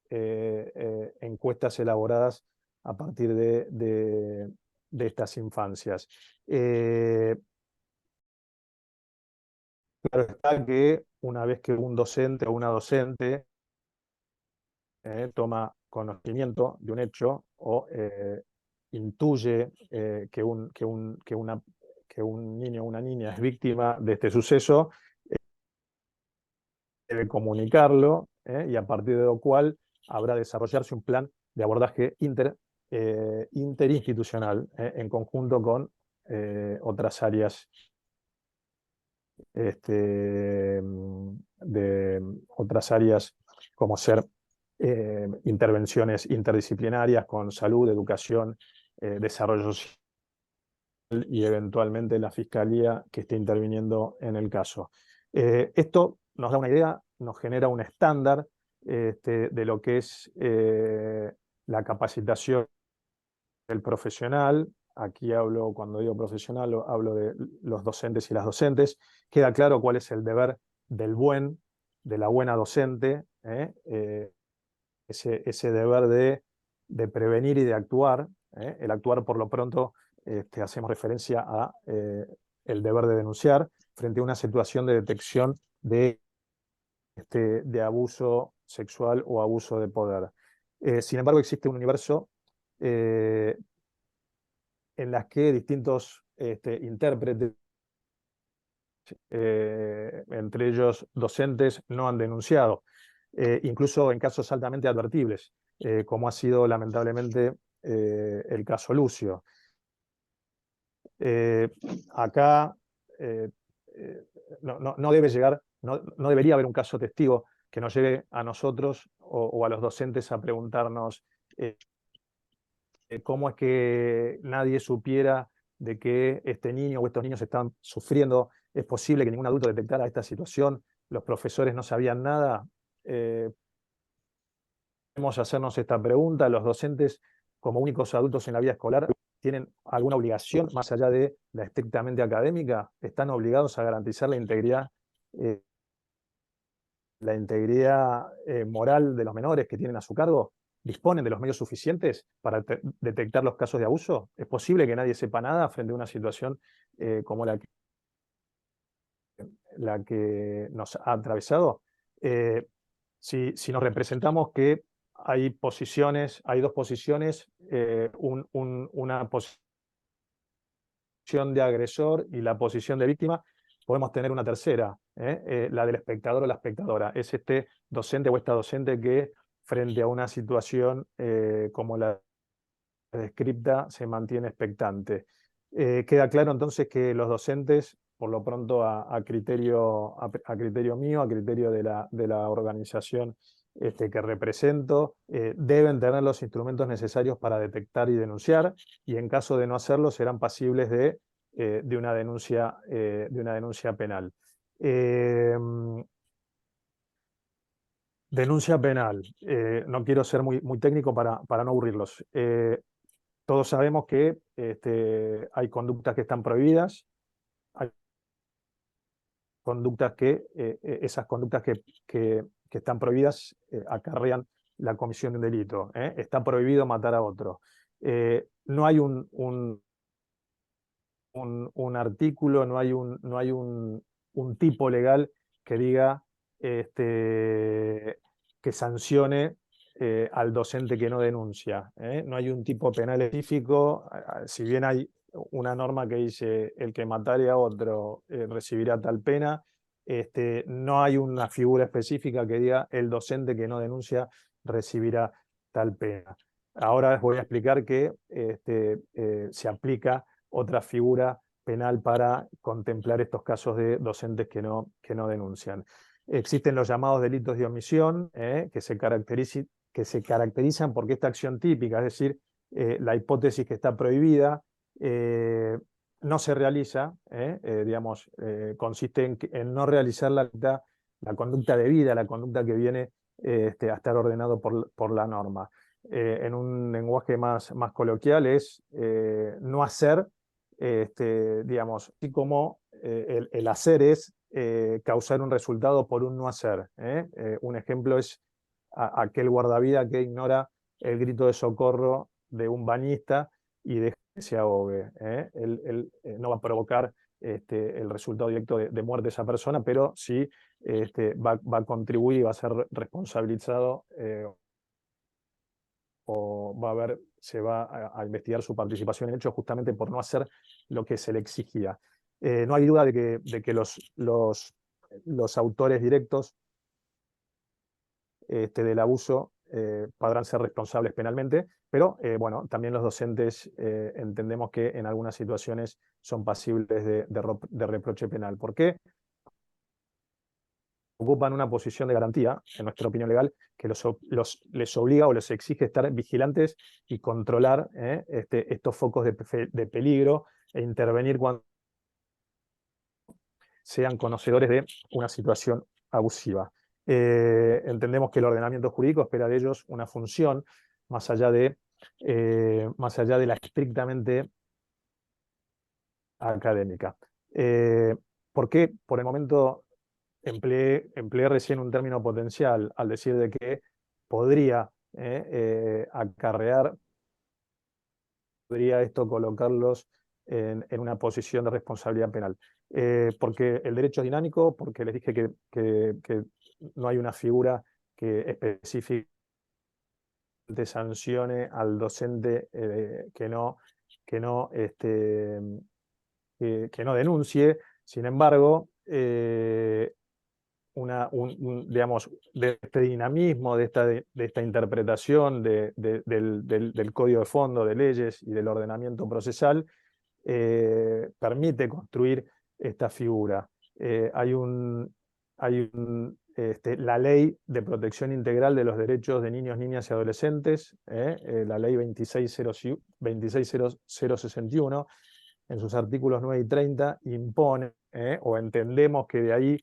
encuestas elaboradas a partir de estas infancias. Claro está que una vez que un docente o una docente toma conocimiento de un hecho o intuye que un niño o una niña es víctima de este suceso, debe comunicarlo, y a partir de lo cual habrá de desarrollarse un plan de abordaje interinstitucional en conjunto con otras áreas como ser intervenciones interdisciplinarias con salud, educación, desarrollo social y eventualmente la fiscalía que esté interviniendo en el caso. Esto nos da una idea, nos genera un estándar de lo que es la capacitación del profesional. Aquí hablo, cuando digo profesional, hablo de los docentes y las docentes. Queda claro cuál es el deber de la buena docente, ese deber de prevenir y de actuar. El actuar, por lo pronto, hacemos referencia a el deber de denunciar frente a una situación de detección de abuso sexual o abuso de poder. Sin embargo, existe un universo en las que distintos intérpretes, entre ellos docentes, no han denunciado, incluso en casos altamente advertibles, como ha sido lamentablemente el caso Lucio. Acá no debería haber un caso testigo que nos lleve a nosotros o a los docentes a preguntarnos cómo es que nadie supiera de que este niño o estos niños están sufriendo. ¿Es posible que ningún adulto detectara esta situación? ¿Los profesores no sabían nada? Debemos hacernos esta pregunta. ¿Los docentes, como únicos adultos en la vida escolar, tienen alguna obligación más allá de la estrictamente académica? ¿Están obligados a garantizar la integridad moral de los menores que tienen a su cargo? ¿Disponen de los medios suficientes para detectar los casos de abuso? ¿Es posible que nadie sepa nada frente a una situación como la que nos ha atravesado? Si nos representamos que hay dos posiciones, una posición de agresor y la posición de víctima, podemos tener una tercera, la del espectador o la espectadora. Es este docente o esta docente que frente a una situación como la descripta se mantiene expectante. Queda claro entonces que los docentes, por lo pronto a criterio mío, a criterio de la organización que represento, deben tener los instrumentos necesarios para detectar y denunciar, y en caso de no hacerlo serán pasibles de una denuncia penal. Denuncia penal. No quiero ser muy técnico para no aburrirlos. Todos sabemos que hay conductas que están prohibidas, hay conductas esas conductas que están prohibidas acarrean la comisión de un delito. Está prohibido matar a otro. No hay un artículo, no hay un tipo legal que diga que sancione al docente que no denuncia. No hay un tipo penal específico, si bien hay una norma que dice el que matare a otro recibirá tal pena, no hay una figura específica que diga el docente que no denuncia recibirá tal pena. Ahora les voy a explicar que se aplica otra figura penal para contemplar estos casos de docentes que no denuncian. Existen los llamados delitos de omisión, que se caracterizan porque esta acción típica, es decir, la hipótesis que está prohibida, no se realiza, digamos, consiste en no realizar la conducta debida, la conducta que viene a estar ordenado por la norma. En un lenguaje más coloquial es no hacer, digamos, así como el hacer es causar un resultado por un no hacer. Un ejemplo es aquel guardavida que ignora el grito de socorro de un bañista y deja que se ahogue. Él no va a provocar el resultado directo de muerte de esa persona, pero sí va a contribuir y va a ser responsabilizado o se va a investigar su participación en hechos justamente por no hacer lo que se le exigía. No hay duda de que los autores directos del abuso podrán ser responsables penalmente, pero bueno, también los docentes entendemos que en algunas situaciones son pasibles de reproche penal. ¿Por qué? Ocupan una posición de garantía, en nuestra opinión legal, que les obliga o les exige estar vigilantes y controlar estos focos de peligro e intervenir cuando sean conocedores de una situación abusiva. Entendemos que el ordenamiento jurídico espera de ellos una función más allá de la estrictamente académica. ¿Por qué? Por el momento empleé recién un término potencial al decir de que podría podría esto colocarlos en una posición de responsabilidad penal. Porque el derecho es dinámico, porque les dije que no hay una figura que específicamente sancione al docente que no denuncie. Sin embargo, digamos, de este dinamismo, de esta interpretación del código de fondo, de leyes y del ordenamiento procesal, permite construir esta figura. La Ley de Protección Integral de los Derechos de Niños, Niñas y Adolescentes, la Ley 26.061, en sus artículos 9 y 30, impone, o entendemos que de ahí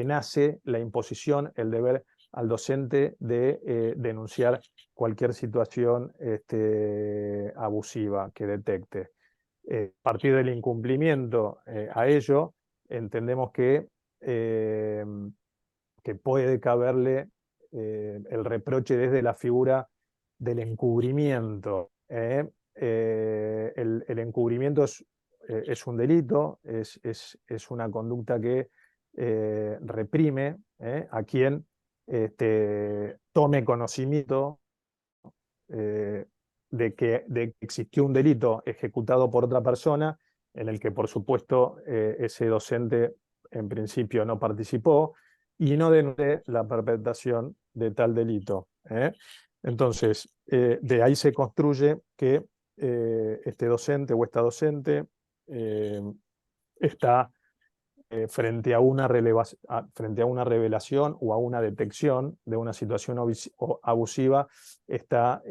nace la imposición, el deber al docente de denunciar cualquier situación abusiva que detecte. A partir del incumplimiento a ello, entendemos que puede caberle el reproche desde la figura del encubrimiento. El encubrimiento es un delito, es una conducta que reprime a quien tome conocimiento de que existió un delito ejecutado por otra persona en el que por supuesto ese docente en principio no participó y no denunció la perpetración de tal delito. Entonces, de ahí se construye que este docente o esta docente está frente a una revelación o a una detección de una situación abusiva, está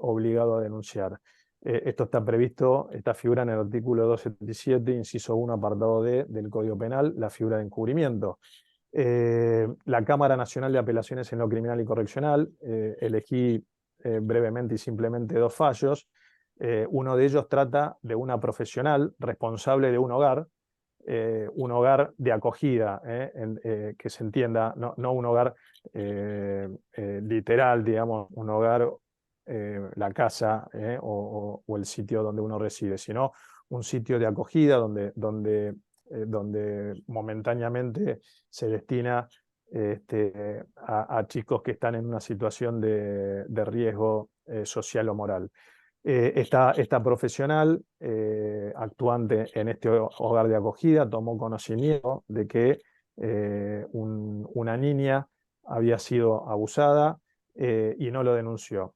obligado a denunciar. Esto está previsto, esta figura en el artículo 277, inciso 1, apartado D del Código Penal, la figura de encubrimiento. La Cámara Nacional de Apelaciones en lo Criminal y Correccional, elegí brevemente y simplemente 2 fallos. Uno de ellos trata de una profesional responsable de un hogar de acogida, que se entienda, no un hogar literal, digamos, un hogar, la casa o el sitio donde uno reside, sino un sitio de acogida donde momentáneamente se destina a chicos que están en una situación de riesgo social o moral. Esta profesional actuante en este hogar de acogida tomó conocimiento de que una niña había sido abusada y no lo denunció.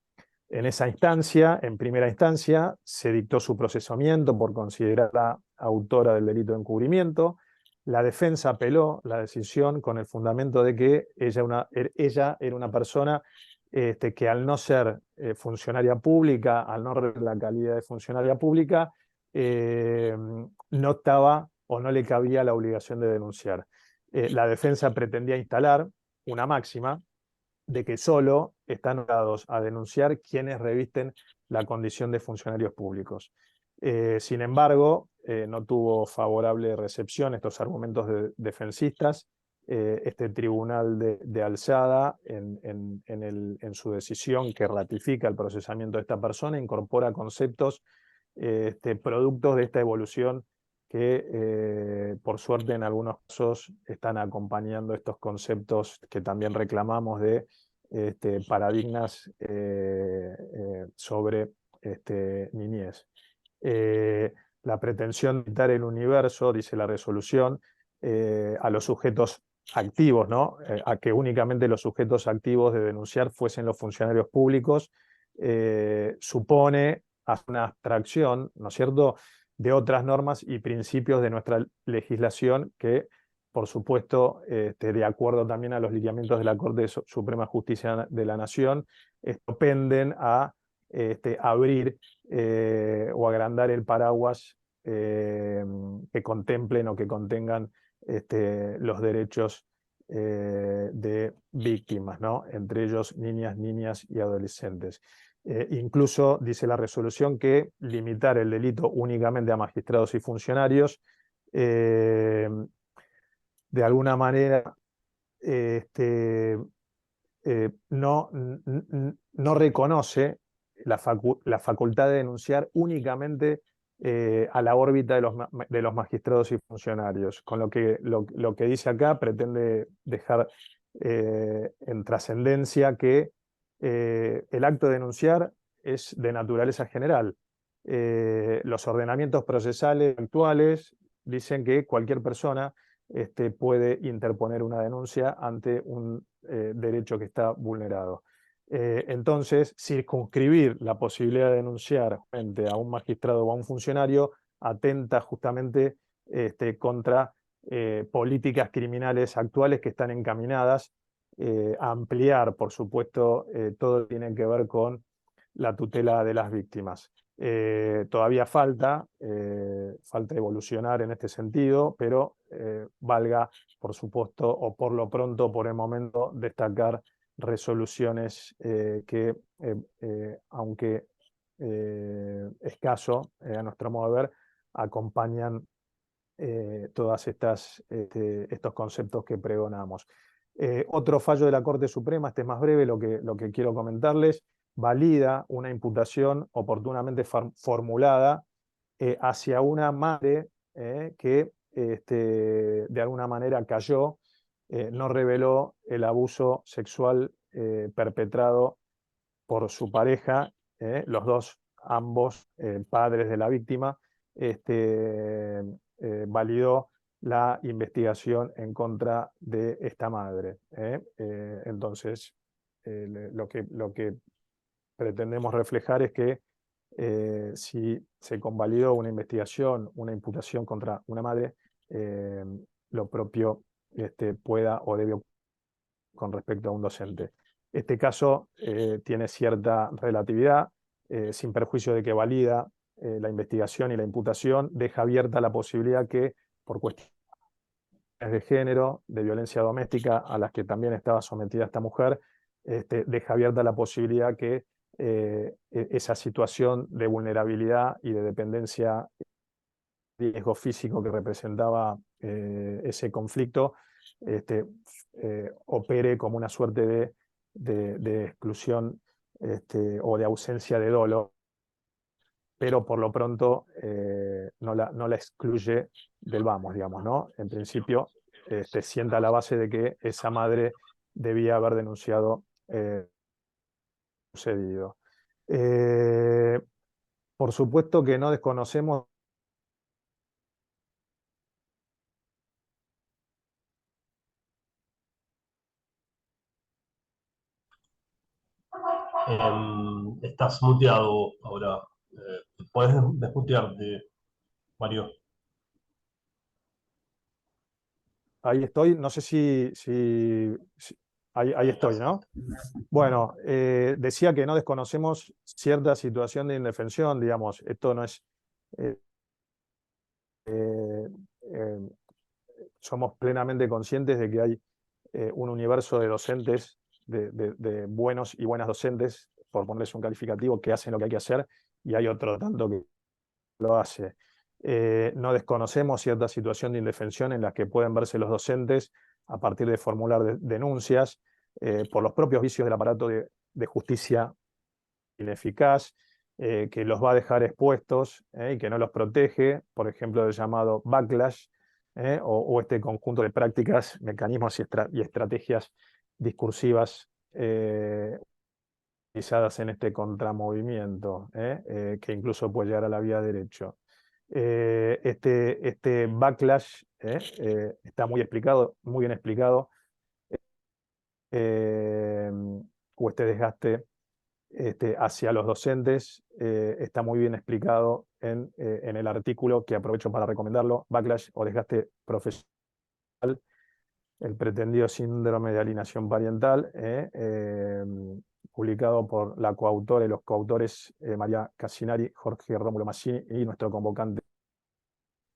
En esa instancia, en primera instancia, se dictó su procesamiento por considerarla autora del delito de encubrimiento. La defensa apeló la decisión con el fundamento de que ella era una persona que al no ser funcionaria pública, al no revelar la calidad de funcionaria pública, no estaba o no le cabía la obligación de denunciar. La defensa pretendía instalar una máxima de que solo están obligados a denunciar quienes revisten la condición de funcionarios públicos. Sin embargo, no tuvo favorable recepción estos argumentos defensistas. Este tribunal de alzada, en su decisión que ratifica el procesamiento de esta persona, incorpora conceptos productos de esta evolución que por suerte en algunos casos están acompañando estos conceptos que también reclamamos de paradigmas sobre niñez. La pretensión de quitar el universo, dice la resolución, a los sujetos activos, ¿no? A que únicamente los sujetos activos de denunciar fuesen los funcionarios públicos, supone una abstracción, ¿no es cierto?, de otras normas y principios de nuestra legislación que, por supuesto, de acuerdo también a los lineamientos de la Corte Suprema de Justicia de la Nación, penden a abrir o agrandar el paraguas que contemplen o que contengan los derechos de víctimas, ¿no? Entre ellos niñas y adolescentes. Incluso dice la resolución que limitar el delito únicamente a magistrados y funcionarios de alguna manera no reconoce la facultad de denunciar únicamente a la órbita de los magistrados y funcionarios. Con lo que dice acá pretende dejar en trascendencia que el acto de denunciar es de naturaleza general. Los ordenamientos procesales actuales dicen que cualquier persona puede interponer una denuncia ante un derecho que está vulnerado. Entonces, circunscribir la posibilidad de denunciar frente a un magistrado o a un funcionario atenta justamente contra políticas criminales actuales que están encaminadas a ampliar, por supuesto, todo lo que tiene que ver con la tutela de las víctimas. Todavía falta evolucionar en este sentido, pero valga, por supuesto, o por lo pronto, por el momento, destacar resoluciones que, aunque escaso, a nuestro modo de ver, acompañan todas estos conceptos que pregonamos. Otro fallo de la Corte Suprema, este es más breve, lo que quiero comentarles, valida una imputación oportunamente formulada hacia una madre que de alguna manera cayó, no reveló el abuso sexual perpetrado por su pareja, los dos, ambos padres de la víctima, validó la investigación en contra de esta madre. Entonces, lo que pretendemos reflejar es que si se convalidó una investigación, una imputación contra una madre, lo propio pueda o debe ocurrir con respecto a un docente. Este caso tiene cierta relatividad, sin perjuicio de que valida la investigación y la imputación, deja abierta la posibilidad que, por cuestiones de género, de violencia doméstica, a las que también estaba sometida esta mujer, deja abierta la posibilidad que esa situación de vulnerabilidad y de dependencia, riesgo físico que representaba ese conflicto, opere como una suerte de exclusión o de ausencia de dolo, pero por lo pronto no la excluye del vamos, digamos, ¿no? En principio, sienta la base de que esa madre debía haber denunciado sucedido. Por supuesto que no desconocemos. Estás muteado ahora. ¿Puedes desmutearte, Mario? Ahí estoy, no sé ahí Ahí estoy, estás. ¿no? Bueno, decía que no desconocemos cierta situación de indefensión, digamos, esto no es... eh, eh, eh, somos plenamente conscientes de que hay un universo de docentes, de buenos y buenas docentes, por ponerles un calificativo, que hacen lo que hay que hacer, y hay otro tanto que lo hace. No desconocemos cierta situación de indefensión en la que pueden verse los docentes a partir de formular denuncias por los propios vicios del aparato de justicia ineficaz, que los va a dejar expuestos y que no los protege, por ejemplo, el llamado backlash, o este conjunto de prácticas, mecanismos y estrategias discursivas utilizadas en este contramovimiento, que incluso puede llegar a la vía de derecho. Este backlash está muy explicado, muy bien explicado, o este desgaste hacia los docentes está muy bien explicado en el artículo que aprovecho para recomendarlo, Backlash o desgaste profesional, el pretendido síndrome de alienación parental, publicado por la coautora y los coautores María Cassinari, Jorge Rómulo Massini y nuestro convocante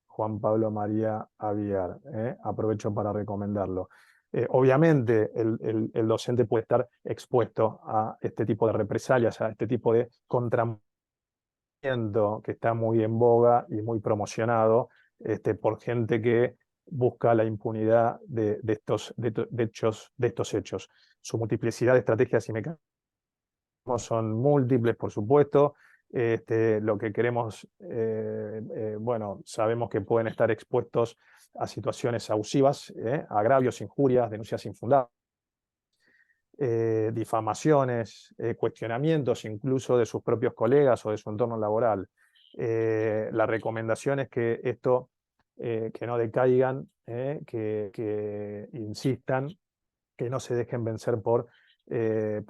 Juan Pablo María Aviar. Aprovecho para recomendarlo. Obviamente el docente puede estar expuesto a este tipo de represalias, a este tipo de contramovimiento que está muy en boga y muy promocionado por gente que busca la impunidad de estos hechos. Su multiplicidad de estrategias y mecanismos son múltiples, por supuesto. Lo que queremos, bueno, sabemos que pueden estar expuestos a situaciones abusivas, agravios, injurias, denuncias infundadas, difamaciones, cuestionamientos incluso de sus propios colegas o de su entorno laboral. La recomendación es que esto, que no decaigan, que insistan, que no se dejen vencer por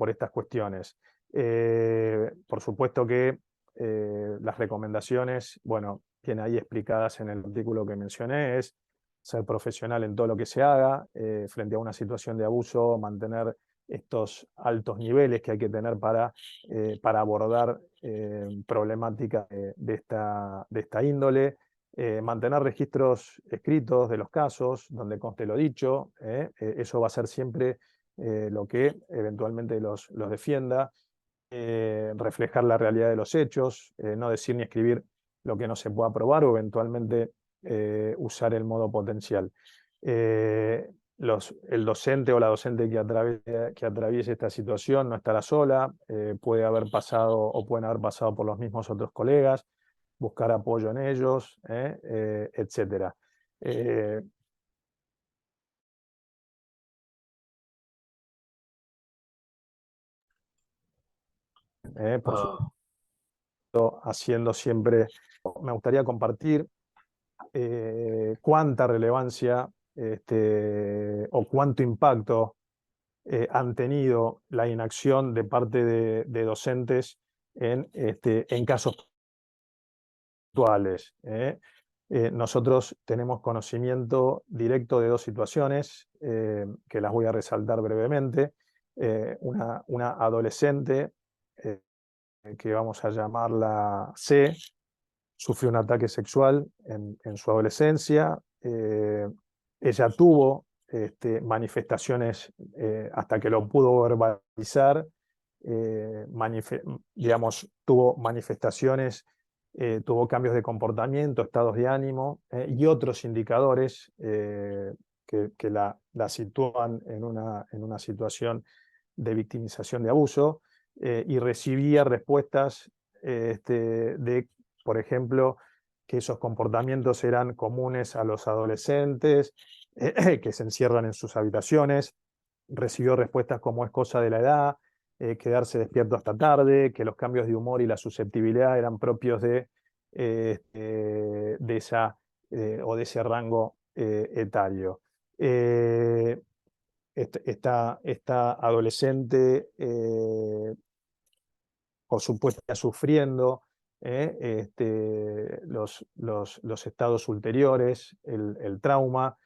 estas cuestiones. Por supuesto que las recomendaciones, bueno, tiene ahí explicadas en el artículo que mencioné, es ser profesional en todo lo que se haga, frente a una situación de abuso, mantener estos altos niveles que hay que tener para abordar problemáticas de esta índole, mantener registros escritos de los casos, donde conste lo dicho, eso va a ser siempre lo que eventualmente los defienda, reflejar la realidad de los hechos, no decir ni escribir lo que no se pueda probar o eventualmente usar el modo potencial. El docente o la docente que atraviese esta situación no estará sola, puede haber pasado o pueden haber pasado por los mismos otros colegas, buscar apoyo en ellos, etcétera. Por Ah, haciendo siempre. Me gustaría compartir cuánta relevancia o cuánto impacto han tenido la inacción de parte de docentes en casos puntuales. Nosotros tenemos conocimiento directo de dos situaciones que las voy a resaltar brevemente. Una adolescente que vamos a llamarla C, sufrió un ataque sexual en su adolescencia. Ella tuvo manifestaciones hasta que lo pudo verbalizar, digamos, tuvo manifestaciones, tuvo cambios de comportamiento, estados de ánimo y otros indicadores que la sitúan en una situación de victimización de abuso, y recibía respuestas de, por ejemplo, que esos comportamientos eran comunes a los adolescentes, que se encierran en sus habitaciones. Recibió respuestas como es cosa de la edad, quedarse despierto hasta tarde, que los cambios de humor y la susceptibilidad eran propios de ese rango etario. Esta adolescente, por supuesto, está sufriendo los estados ulteriores, el trauma.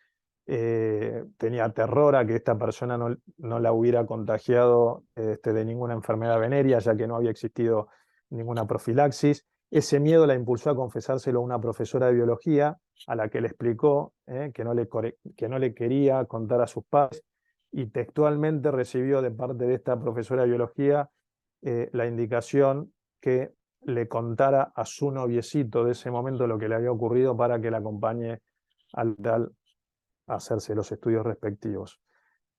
Tenía terror a que esta persona no la hubiera contagiado de ninguna enfermedad venérea, ya que no había existido ninguna profilaxis. Ese miedo la impulsó a confesárselo a una profesora de biología, a la que le explicó que no le quería contar a sus padres, y textualmente recibió de parte de esta profesora de biología la indicación que le contara a su noviecito de ese momento lo que le había ocurrido para que la acompañe al tal a hacerse los estudios respectivos.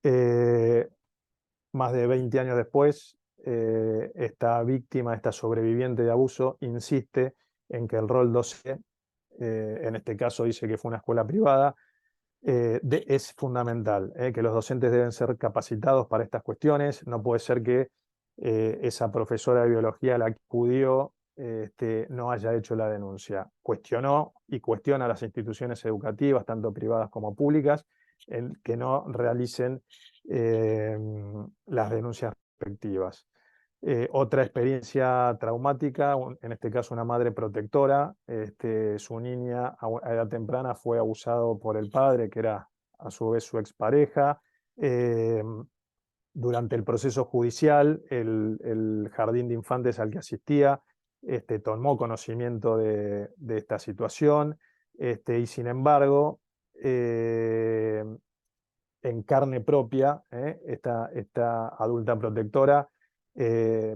Más de 20 años después, esta víctima, esta sobreviviente de abuso, insiste en que el rol docente, en este caso dice que fue una escuela privada, es fundamental, que los docentes deben ser capacitados para estas cuestiones. No puede ser que esa profesora de biología a la que acudió no haya hecho la denuncia. Cuestionó y cuestiona a las instituciones educativas, tanto privadas como públicas, en que no realicen las denuncias respectivas. Otra experiencia traumática, en este caso una madre protectora, su niña a edad temprana fue abusado por el padre, que era a su vez su expareja. Durante el proceso judicial, el jardín de infantes al que asistía tomó conocimiento de esta situación, y sin embargo, en carne propia, esta adulta protectora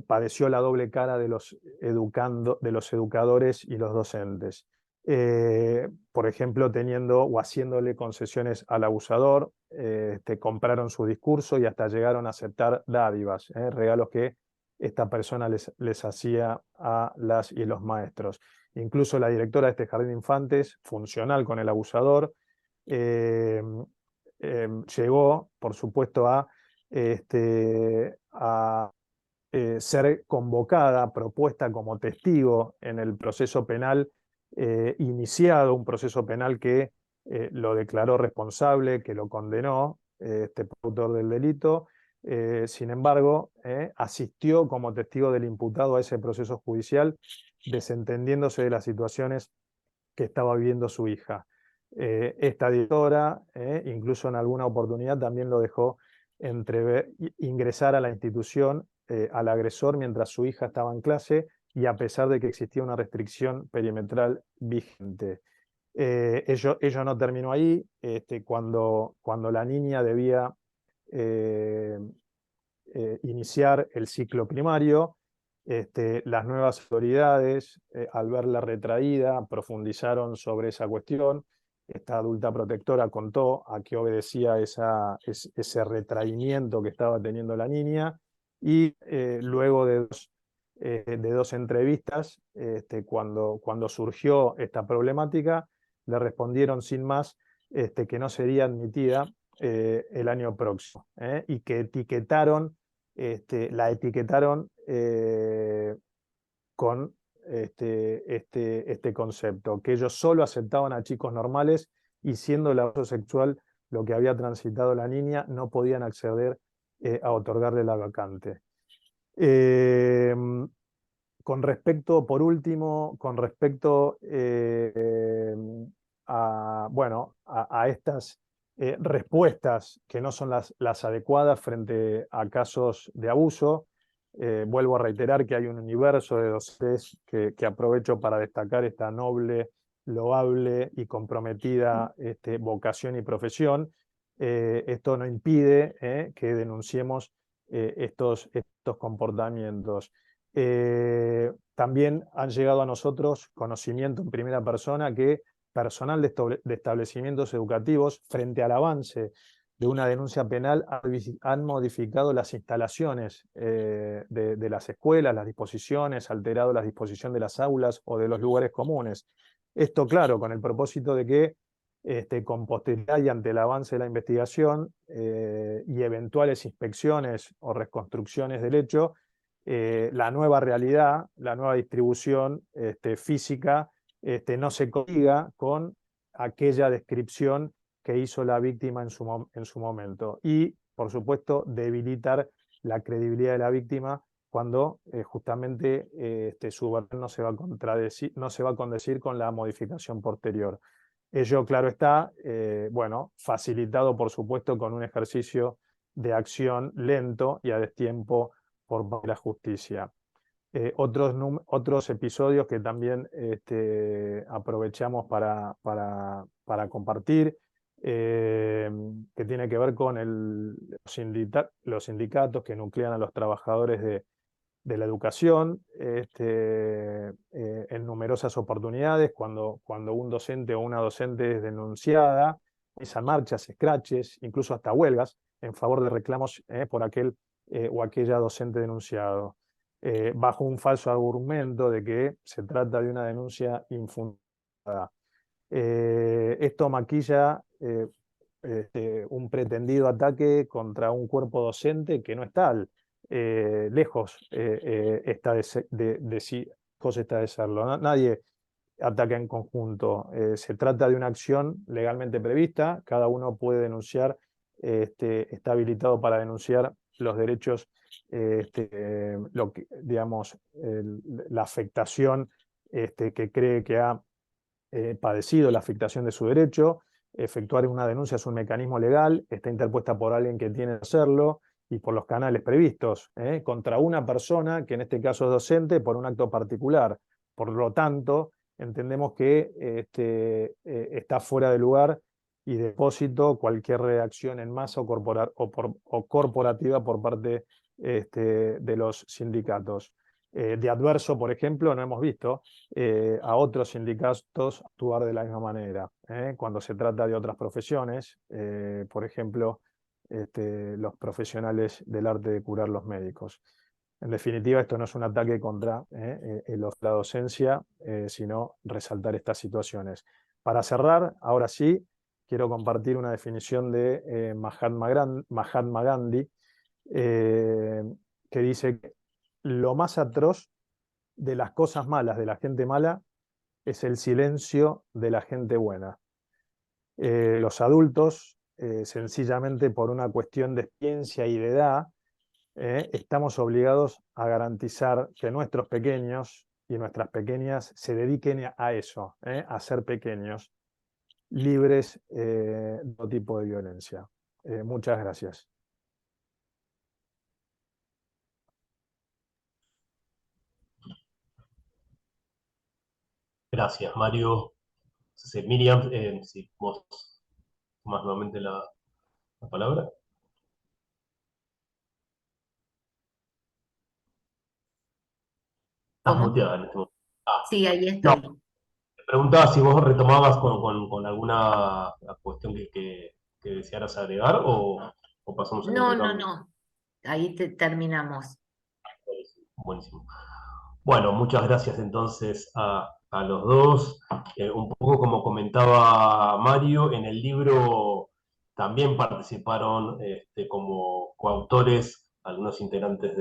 padeció la doble cara de los educadores y los docentes. Por ejemplo, teniendo o haciéndole concesiones al abusador, compraron su discurso y hasta llegaron a aceptar dádivas, regalos que esta persona les hacía a las y los maestros. Incluso la directora de este jardín de infantes, funcional con el abusador, llegó, por supuesto, a ser convocada, propuesta como testigo en el proceso penal, iniciado un proceso penal que lo declaró responsable, que lo condenó por autor del delito. Sin embargo, asistió como testigo del imputado a ese proceso judicial, desentendiéndose de las situaciones que estaba viviendo su hija. Esta directora, incluso en alguna oportunidad, también lo dejó entrever, ingresar a la institución al agresor mientras su hija estaba en clase, y a pesar de que existía una restricción perimetral vigente. Ello no terminó ahí. Cuando la niña debía iniciar el ciclo primario, las nuevas autoridades, al verla retraída, profundizaron sobre esa cuestión. Esta adulta protectora contó a qué obedecía ese retraimiento que estaba teniendo la niña, y luego de dos entrevistas, cuando surgió esta problemática, le respondieron sin más que no sería admitida el año próximo, y que la etiquetaron con este concepto, que ellos solo aceptaban a chicos normales y siendo el abuso sexual lo que había transitado la niña, no podían acceder a otorgarle la vacante. Con respecto, por último, con respecto a estas respuestas que no son las adecuadas frente a casos de abuso, vuelvo a reiterar que hay un universo de docentes que aprovecho para destacar esta noble, loable y comprometida vocación y profesión. Esto no impide que denunciemos estos comportamientos. También han llegado a nosotros conocimiento en primera persona que personal de establecimientos educativos, frente al avance de una denuncia penal, han modificado las instalaciones de las escuelas, las disposiciones, alterado la disposición de las aulas o de los lugares comunes. Esto, claro, con el propósito de que con posterioridad y ante el avance de la investigación y eventuales inspecciones o reconstrucciones del hecho, la nueva realidad, la nueva distribución física no se codiga con aquella descripción que hizo la víctima en su momento. Y, por supuesto, debilitar la credibilidad de la víctima cuando justamente su versión no se va a condecir con la modificación posterior. Ello, claro está, facilitado, por supuesto, con un ejercicio de acción lento y a destiempo por parte de la justicia. Otros episodios que también aprovechamos para compartir, que tiene que ver con los sindicatos que nuclean a los trabajadores de la educación, en numerosas oportunidades, cuando un docente o una docente es denunciada, realizan marchas, escraches, incluso hasta huelgas en favor de reclamos por aquel o aquella docente denunciado, bajo un falso argumento de que se trata de una denuncia infundada. Esto maquilla un pretendido ataque contra un cuerpo docente que no es tal. Lejos está de serlo. Nadie ataca en conjunto. Se trata de una acción legalmente prevista. Cada uno puede denunciar, está habilitado para denunciar los derechos, la afectación que cree que ha padecido, la afectación de su derecho. Efectuar una denuncia es un mecanismo legal, está interpuesta por alguien que tiene que hacerlo y por los canales previstos, contra una persona, que en este caso es docente, por un acto particular. Por lo tanto, entendemos que está fuera de lugar y de depósito cualquier reacción en masa o corporativa por parte de los sindicatos. De adverso, por ejemplo, no hemos visto a otros sindicatos actuar de la misma manera. Cuando se trata de otras profesiones, por ejemplo, los profesionales del arte de curar los médicos. En definitiva, esto no es un ataque contra la docencia, sino resaltar estas situaciones. Para cerrar, ahora sí, quiero compartir una definición de Mahatma Gandhi, que dice que lo más atroz de las cosas malas de la gente mala es el silencio de la gente buena. Los adultos, sencillamente por una cuestión de experiencia y de edad, estamos obligados a garantizar que nuestros pequeños y nuestras pequeñas se dediquen a eso, a ser pequeños, libres de todo tipo de violencia. Muchas gracias. Gracias, Mario. Miriam, si vos tomás nuevamente la palabra. Estás ¿Cómo? muteada en este momento. Sí, ahí No, estoy. te preguntaba si vos retomabas con alguna cuestión que desearas agregar o pasamos al No, no, intercambio. no. Ahí terminamos. Buenísimo, buenísimo. Bueno, muchas gracias entonces a los dos. Un poco como comentaba Mario, en el libro también participaron como coautores algunos integrantes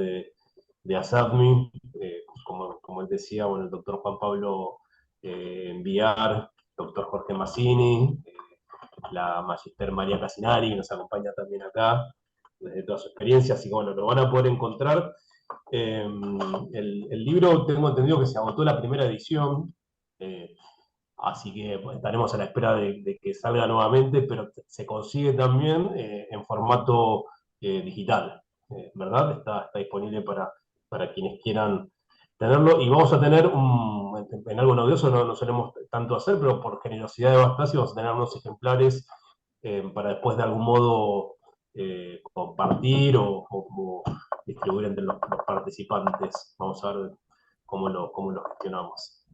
de ASAPMI, como él decía, bueno, el doctor Juan Pablo Villar, doctor Jorge Massini, la magister María Casinari, que nos acompaña también acá, desde toda su experiencia, así que bueno, lo van a poder encontrar. El libro, tengo entendido que se agotó la primera edición, así que pues, estaremos a la espera de que salga nuevamente, pero se consigue también en formato digital, ¿verdad? Está disponible para quienes quieran tenerlo, y vamos a tener en algo novedoso, no solemos tanto hacer, pero por generosidad de Bastasio vamos a tener unos ejemplares para después de algún modo compartir o distribuir entre los participantes. Vamos a ver cómo lo gestionamos.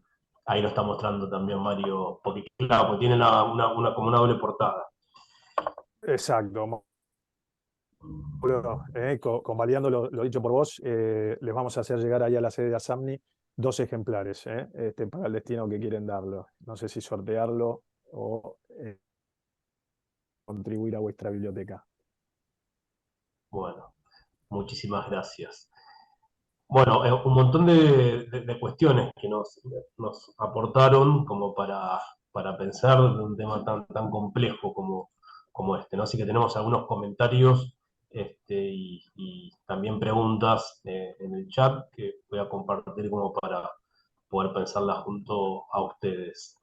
Ahí lo está mostrando también Mario, porque claro, porque tiene como una doble portada. Exacto. Convalidando lo dicho por vos, les vamos a hacer llegar ahí a la sede de ASAMNI 2 ejemplares para el destino que quieren darlo. No sé si sortearlo o contribuir a vuestra biblioteca. Bueno, muchísimas gracias. Bueno, un montón de cuestiones que nos aportaron como para pensar de un tema tan complejo como este, ¿no? Así que tenemos algunos comentarios y también preguntas en el chat que voy a compartir como para poder pensarlas junto a ustedes.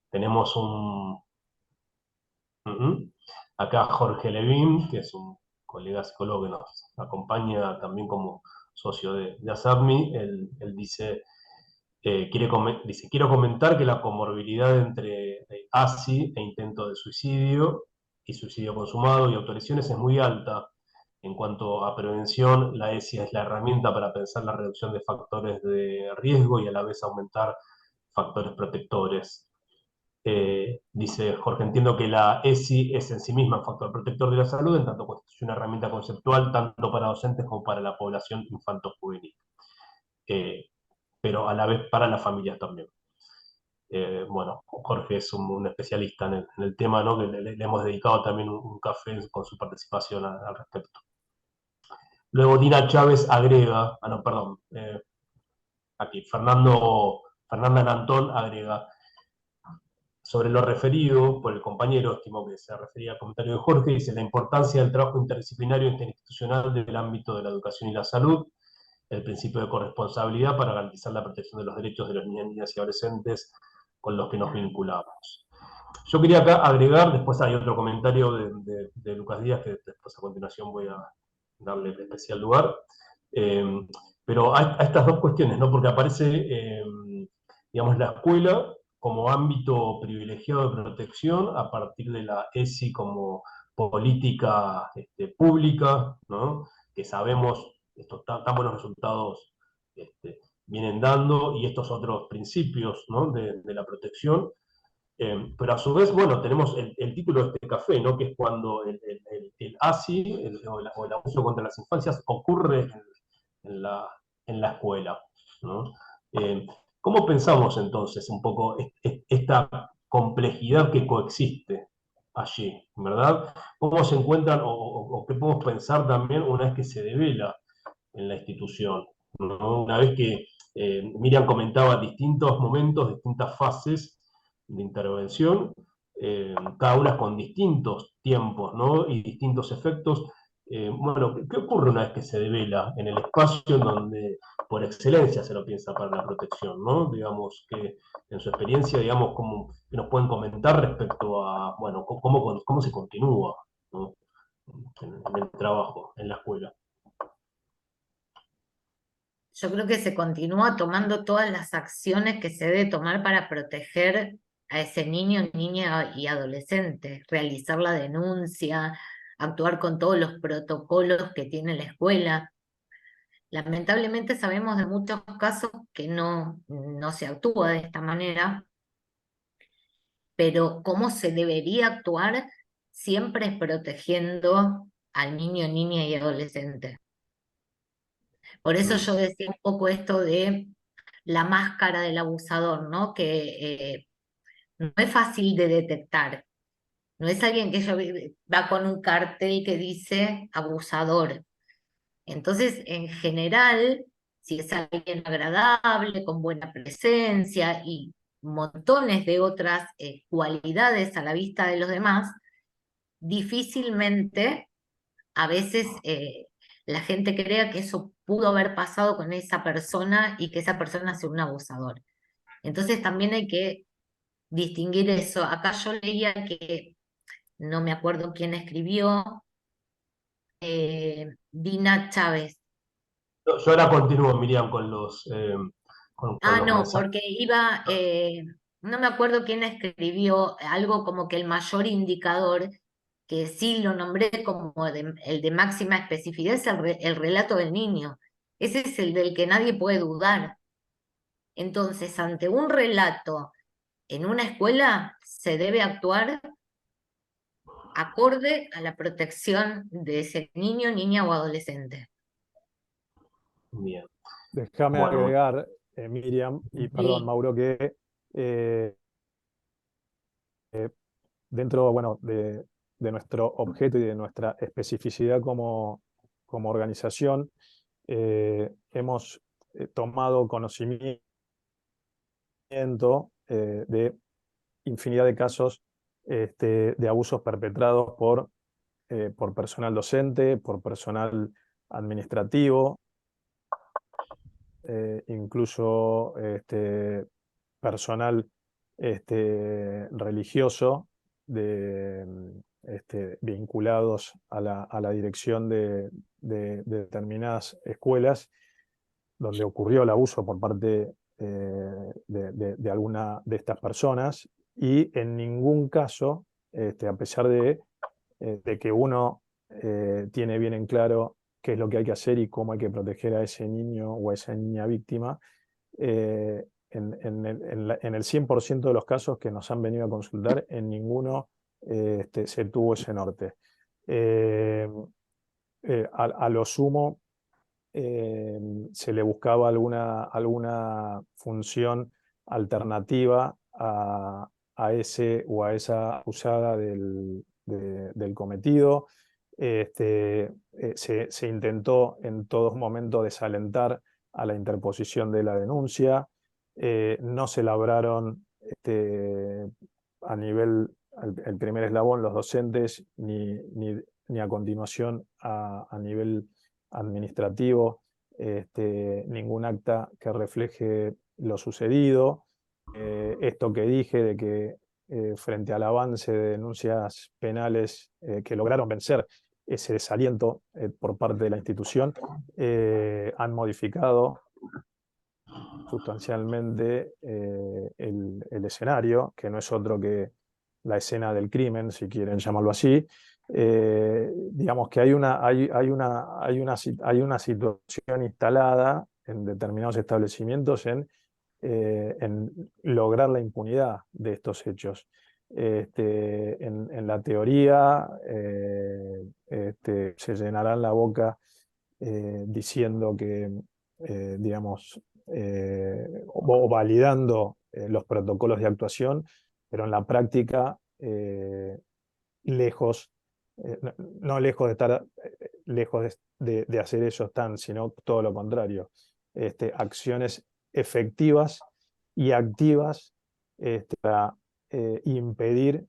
Tenemos acá Jorge Levín, que es un colega psicólogo que nos acompaña también como socio de ASAPMI. Él dice, quiero comentar que la comorbilidad entre ASI e intento de suicidio y suicidio consumado y autolesiones es muy alta. En cuanto a prevención, la ESI es la herramienta para pensar la reducción de factores de riesgo y a la vez aumentar factores protectores. Dice Jorge, entiendo que la ESI es en sí misma un factor protector de la salud, en tanto constituye una herramienta conceptual tanto para docentes como para la población infanto-juvenil, pero a la vez para las familias también. Bueno, Jorge es un especialista en el tema, ¿no? Que le hemos dedicado también un café con su participación al respecto. Luego Dina Chávez agrega, no, perdón, aquí Fernanda Nantón agrega, sobre lo referido por el compañero, estimo que se refería al comentario de Jorge, dice la importancia del trabajo interdisciplinario e interinstitucional del ámbito de la educación y la salud, el principio de corresponsabilidad para garantizar la protección de los derechos de los niñas y adolescentes con los que nos vinculamos. Yo quería acá agregar, después hay otro comentario de Lucas Díaz, que después a continuación voy a darle especial lugar, pero a estas dos cuestiones, ¿no? Porque aparece, digamos, la escuela como ámbito privilegiado de protección a partir de la ESI como política pública, ¿no? Que sabemos estos tan buenos resultados vienen dando, y estos otros principios, ¿no? de la protección. Pero a su vez, bueno, tenemos el título de este café, ¿no? Que es cuando el ASI o el abuso contra las infancias ocurre en la escuela, ¿no? ¿Cómo pensamos entonces un poco esta complejidad que coexiste allí, ¿verdad? ¿Cómo se encuentran o qué podemos pensar también una vez que se devela en la institución, ¿no? Una vez que Miriam comentaba distintos momentos, distintas fases de intervención, cada una con distintos tiempos, ¿no? Y distintos efectos. Bueno, ¿qué ocurre una vez que se devela en el espacio en donde por excelencia se lo piensa para la protección, ¿no? Digamos que en su experiencia, digamos, que nos pueden comentar respecto a, bueno, cómo se continúa, ¿no? en el trabajo, en la escuela. Yo creo que se continúa tomando todas las acciones que se debe tomar para proteger a ese niño, niña y adolescente, realizar la denuncia, actuar con todos los protocolos que tiene la escuela. Lamentablemente sabemos de muchos casos que no se actúa de esta manera, pero cómo se debería actuar siempre es protegiendo al niño, niña y adolescente. Por eso yo decía un poco esto de la máscara del abusador, ¿no? Que no es fácil de detectar. No es alguien que va con un cartel que dice abusador. Entonces, en general, si es alguien agradable, con buena presencia y montones de otras cualidades a la vista de los demás, difícilmente a veces la gente crea que eso pudo haber pasado con esa persona y que esa persona sea un abusador. Entonces también hay que distinguir eso. Acá yo leía que, no me acuerdo quién escribió, Dina Chávez. Yo ahora continúo, Miriam, con con los No, mensajes. porque iba, no me acuerdo quién escribió algo como que el mayor indicador, que sí lo nombré como el de máxima especificidad, es el relato del niño. Ese es el del que nadie puede dudar. Entonces, ante un relato en una escuela, se debe actuar acorde a la protección de ese niño, niña o adolescente. Bien. Déjame Bueno, agregar, Miriam, y perdón, Sí, Mauro, que eh, dentro, bueno, de nuestro objeto y de nuestra especificidad como organización, hemos tomado conocimiento de infinidad de casos de abusos perpetrados por personal docente, por personal administrativo, incluso personal religioso vinculados a la dirección de determinadas escuelas donde ocurrió el abuso por parte de alguna de estas personas y en ningún caso, a pesar de que uno tiene bien en claro qué es lo que hay que hacer y cómo hay que proteger a ese niño o a esa niña víctima, en el 100% de los casos que nos han venido a consultar, en ninguno se tuvo ese norte. Eh, a lo sumo, se le buscaba alguna función alternativa a ese o a esa acusada del cometido. Se intentó en todo momento desalentar a la interposición de la denuncia. No se labraron a nivel, el primer eslabón, los docentes, ni a continuación a nivel administrativo, ningún acta que refleje lo sucedido. Esto que dije de que frente al avance de denuncias penales que lograron vencer ese desaliento por parte de la institución, han modificado sustancialmente el escenario, que no es otro que la escena del crimen, si quieren llamarlo así. Digamos que hay una situación instalada en determinados establecimientos en lograr la impunidad de estos hechos. En la teoría se llenarán la boca diciendo que, digamos, o validando los protocolos de actuación, pero en la práctica, lejos, no lejos de estar, lejos de hacer eso están, sino todo lo contrario. Acciones efectivas y activas para impedir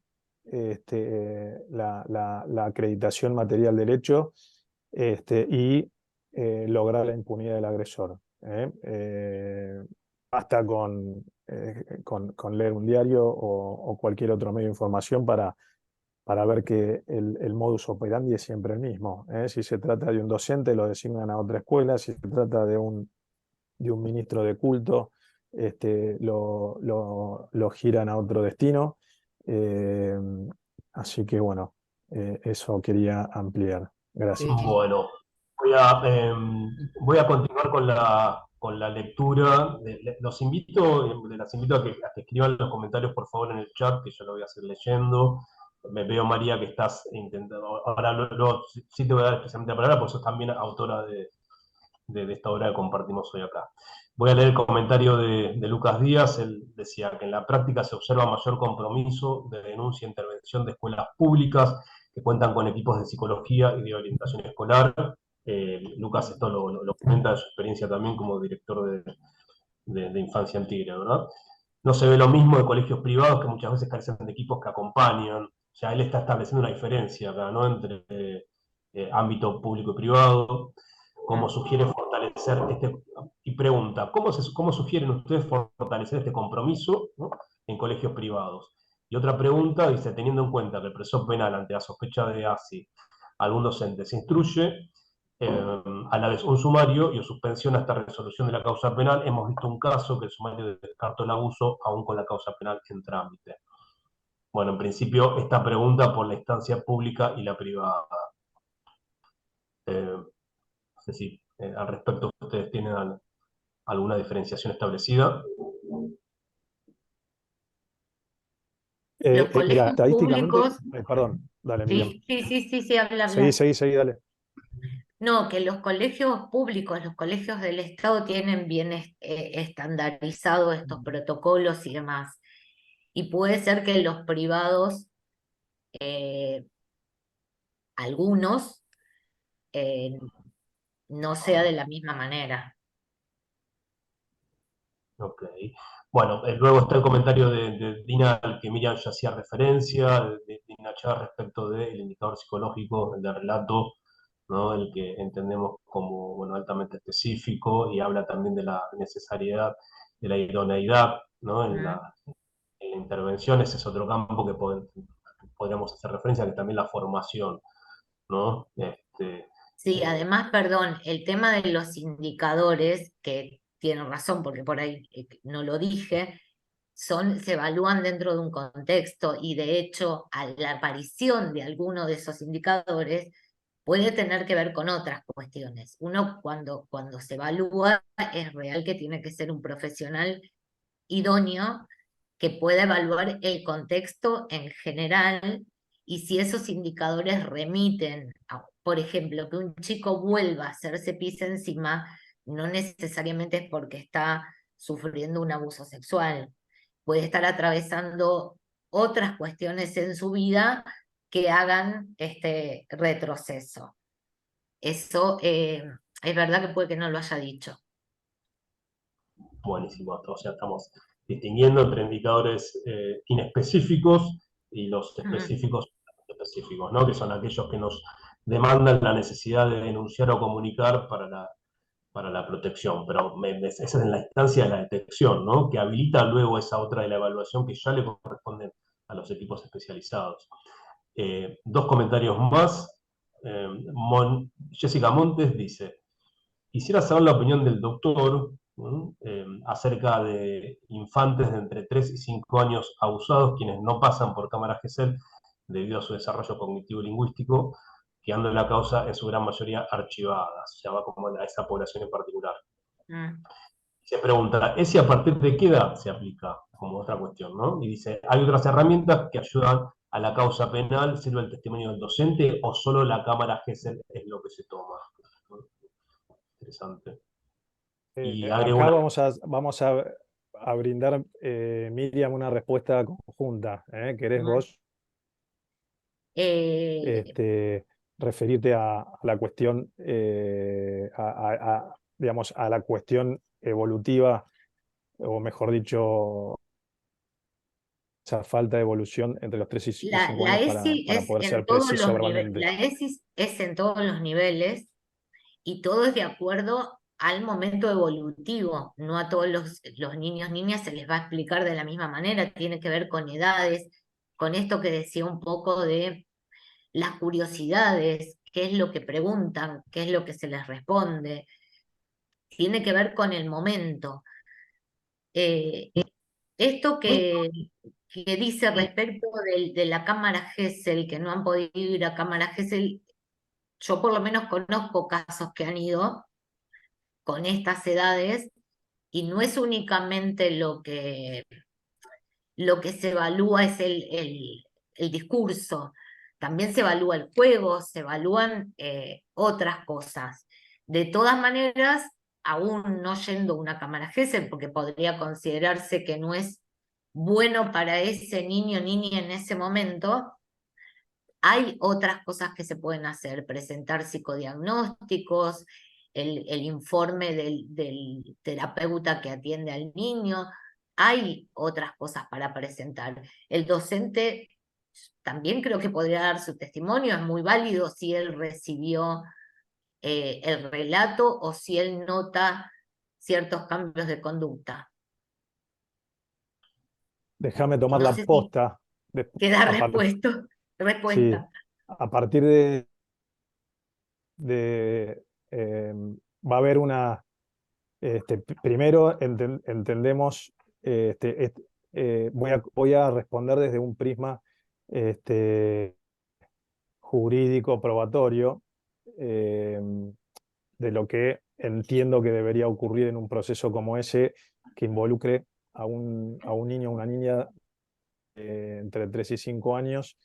la acreditación material del hecho y lograr la impunidad del agresor. Basta con leer un diario o cualquier otro medio de información para ver que el modus operandi es siempre el mismo. Si se trata de un docente, lo designan a otra escuela; si se trata de un ministro de culto, lo giran a otro destino. Eh, Así que bueno, eso quería ampliar. Gracias. bueno, voy a continuar con la lectura. Las invito a que escriban los comentarios, por favor, en el chat, que yo lo voy a seguir leyendo. Me veo, María, que estás intentando. Ahora luego sí te voy a dar especialmente la palabra, porque sos también autora de esta obra que compartimos hoy acá. Voy a leer el comentario de Lucas Díaz. Él decía que en la práctica se observa mayor compromiso de denuncia e intervención de escuelas públicas que cuentan con equipos de psicología y de orientación escolar. Lucas esto lo comenta de su experiencia también como director de Infancia en Tigre, ¿verdad? No se ve lo mismo de colegios privados que muchas veces carecen de equipos que acompañan. O sea, él está estableciendo una diferencia acá, ¿no? Entre ámbito público y privado, cómo sugiere fortalecer y pregunta, ¿cómo sugieren ustedes fortalecer este compromiso, ¿no?, en colegios privados? Y otra pregunta dice, teniendo en cuenta que el proceso penal ante la sospecha de ASI, algún docente se instruye, a la vez un sumario y o suspensión hasta resolución de la causa penal. Hemos visto un caso que el sumario descartó el abuso aún con la causa penal en trámite. Bueno, en principio esta pregunta por la instancia pública y la privada. No sé si al respecto ustedes tienen alguna diferenciación establecida. Los Mira, colegios estadísticamente, públicos, perdón, dale, Miriam. sí, habla, Seguí, habla. seguí, seguí, dale. No, que los colegios públicos, los colegios del Estado tienen bien estandarizados estos protocolos y demás. Y puede ser que los privados, algunos, eh, no sea de la misma manera. Ok. Bueno, luego está el comentario de Dina al que Miriam ya hacía referencia, de Dina Chá respecto del indicador psicológico, el de relato, ¿no?, el que entendemos como, bueno, altamente específico, y habla también de la necesariedad, de la idoneidad, ¿no?, en la intervención. Ese es otro campo que podríamos hacer referencia, que también la formación, ¿no? Sí, además, perdón, el tema de los indicadores, que tienen razón porque por ahí no lo dije, se evalúan dentro de un contexto y de hecho a la aparición de alguno de esos indicadores puede tener que ver con otras cuestiones. Uno cuando se evalúa es real que tiene que ser un profesional idóneo que pueda evaluar el contexto en general y si esos indicadores remiten, por ejemplo, que un chico vuelva a hacerse pis encima, no necesariamente es porque está sufriendo un abuso sexual, puede estar atravesando otras cuestiones en su vida que hagan este retroceso. Eso es verdad que puede que no lo haya dicho. Buenísimo. O sea, estamos distinguiendo entre indicadores inespecíficos y los específicos, ¿no?, que son aquellos que nos demandan la necesidad de denunciar o comunicar para la protección. Pero esa es en la instancia de la detección, ¿no?, que habilita luego esa otra de la evaluación que ya le corresponde a los equipos especializados. Dos comentarios más. Jessica Montes dice, quisiera saber la opinión del doctor acerca de infantes de entre 3 y 5 años abusados, quienes no pasan por cámara GESEL debido a su desarrollo cognitivo y lingüístico, quedando la causa en su gran mayoría archivadas. Ya va como a esa población en particular. Se pregunta, ¿ese a partir de qué edad se aplica? Como otra cuestión, ¿no? Y dice, ¿hay otras herramientas que ayudan a la causa penal? ¿Sirve el testimonio del docente o solo la cámara GESEL es lo que se toma? Interesante. Y agrego Acá una. vamos a brindar, Miriam, una respuesta conjunta. ¿Querés vos referirte a la cuestión, digamos, a la cuestión evolutiva, o mejor dicho, esa falta de evolución entre los 3 y 5 La años ESI para es poder en ser todos preciso los niveles, verbalmente? la ESI es en todos los niveles y todo es de acuerdo al momento evolutivo. No a todos los niños, niñas se les va a explicar de la misma manera, tiene que ver con edades, con esto que decía un poco de las curiosidades, qué es lo que preguntan, qué es lo que se les responde, tiene que ver con el momento. Esto que dice respecto de la cámara Gesell, que no han podido ir a cámara Gesell, yo por lo menos conozco casos que han ido con estas edades y no es únicamente lo que se evalúa es el discurso, también se evalúa el juego, se evalúan otras cosas. De todas maneras, aún no yendo a una cámara Gesell, porque podría considerarse que no es bueno para ese niño o niña en ese momento, hay otras cosas que se pueden hacer, presentar psicodiagnósticos, el informe del terapeuta que atiende al niño. Hay otras cosas para presentar. El docente también creo que podría dar su testimonio, es muy válido si él recibió el relato o si él nota ciertos cambios de conducta. Déjame tomar No la sé si posta. queda A par- sí, respuesta. a partir de va a haber una, primero entendemos, voy a responder desde un prisma este, jurídico probatorio, eh, de lo que entiendo que debería ocurrir en un proceso como ese, que involucre a un niño o una niña entre 3 y 5 años,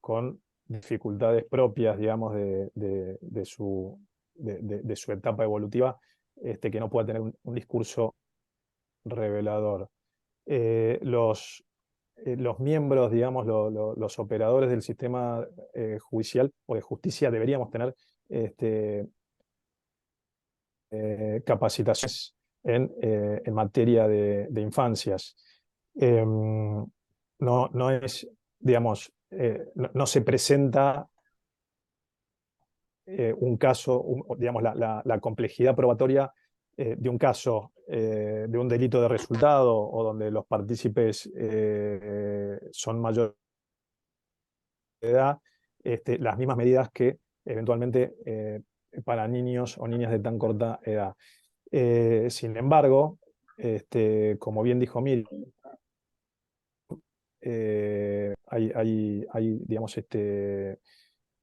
con dificultades propias, digamos, de su etapa evolutiva, que no pueda tener un discurso revelador. Los miembros, digamos, los operadores del sistema judicial o de justicia deberíamos tener este, capacitaciones en materia de infancias. No es, digamos, no se presenta un caso, digamos, la complejidad probatoria de un caso, de un delito de resultado o donde los partícipes son mayores de edad, las mismas medidas que eventualmente para niños o niñas de tan corta edad. Sin embargo, como bien dijo Mil, hay, digamos,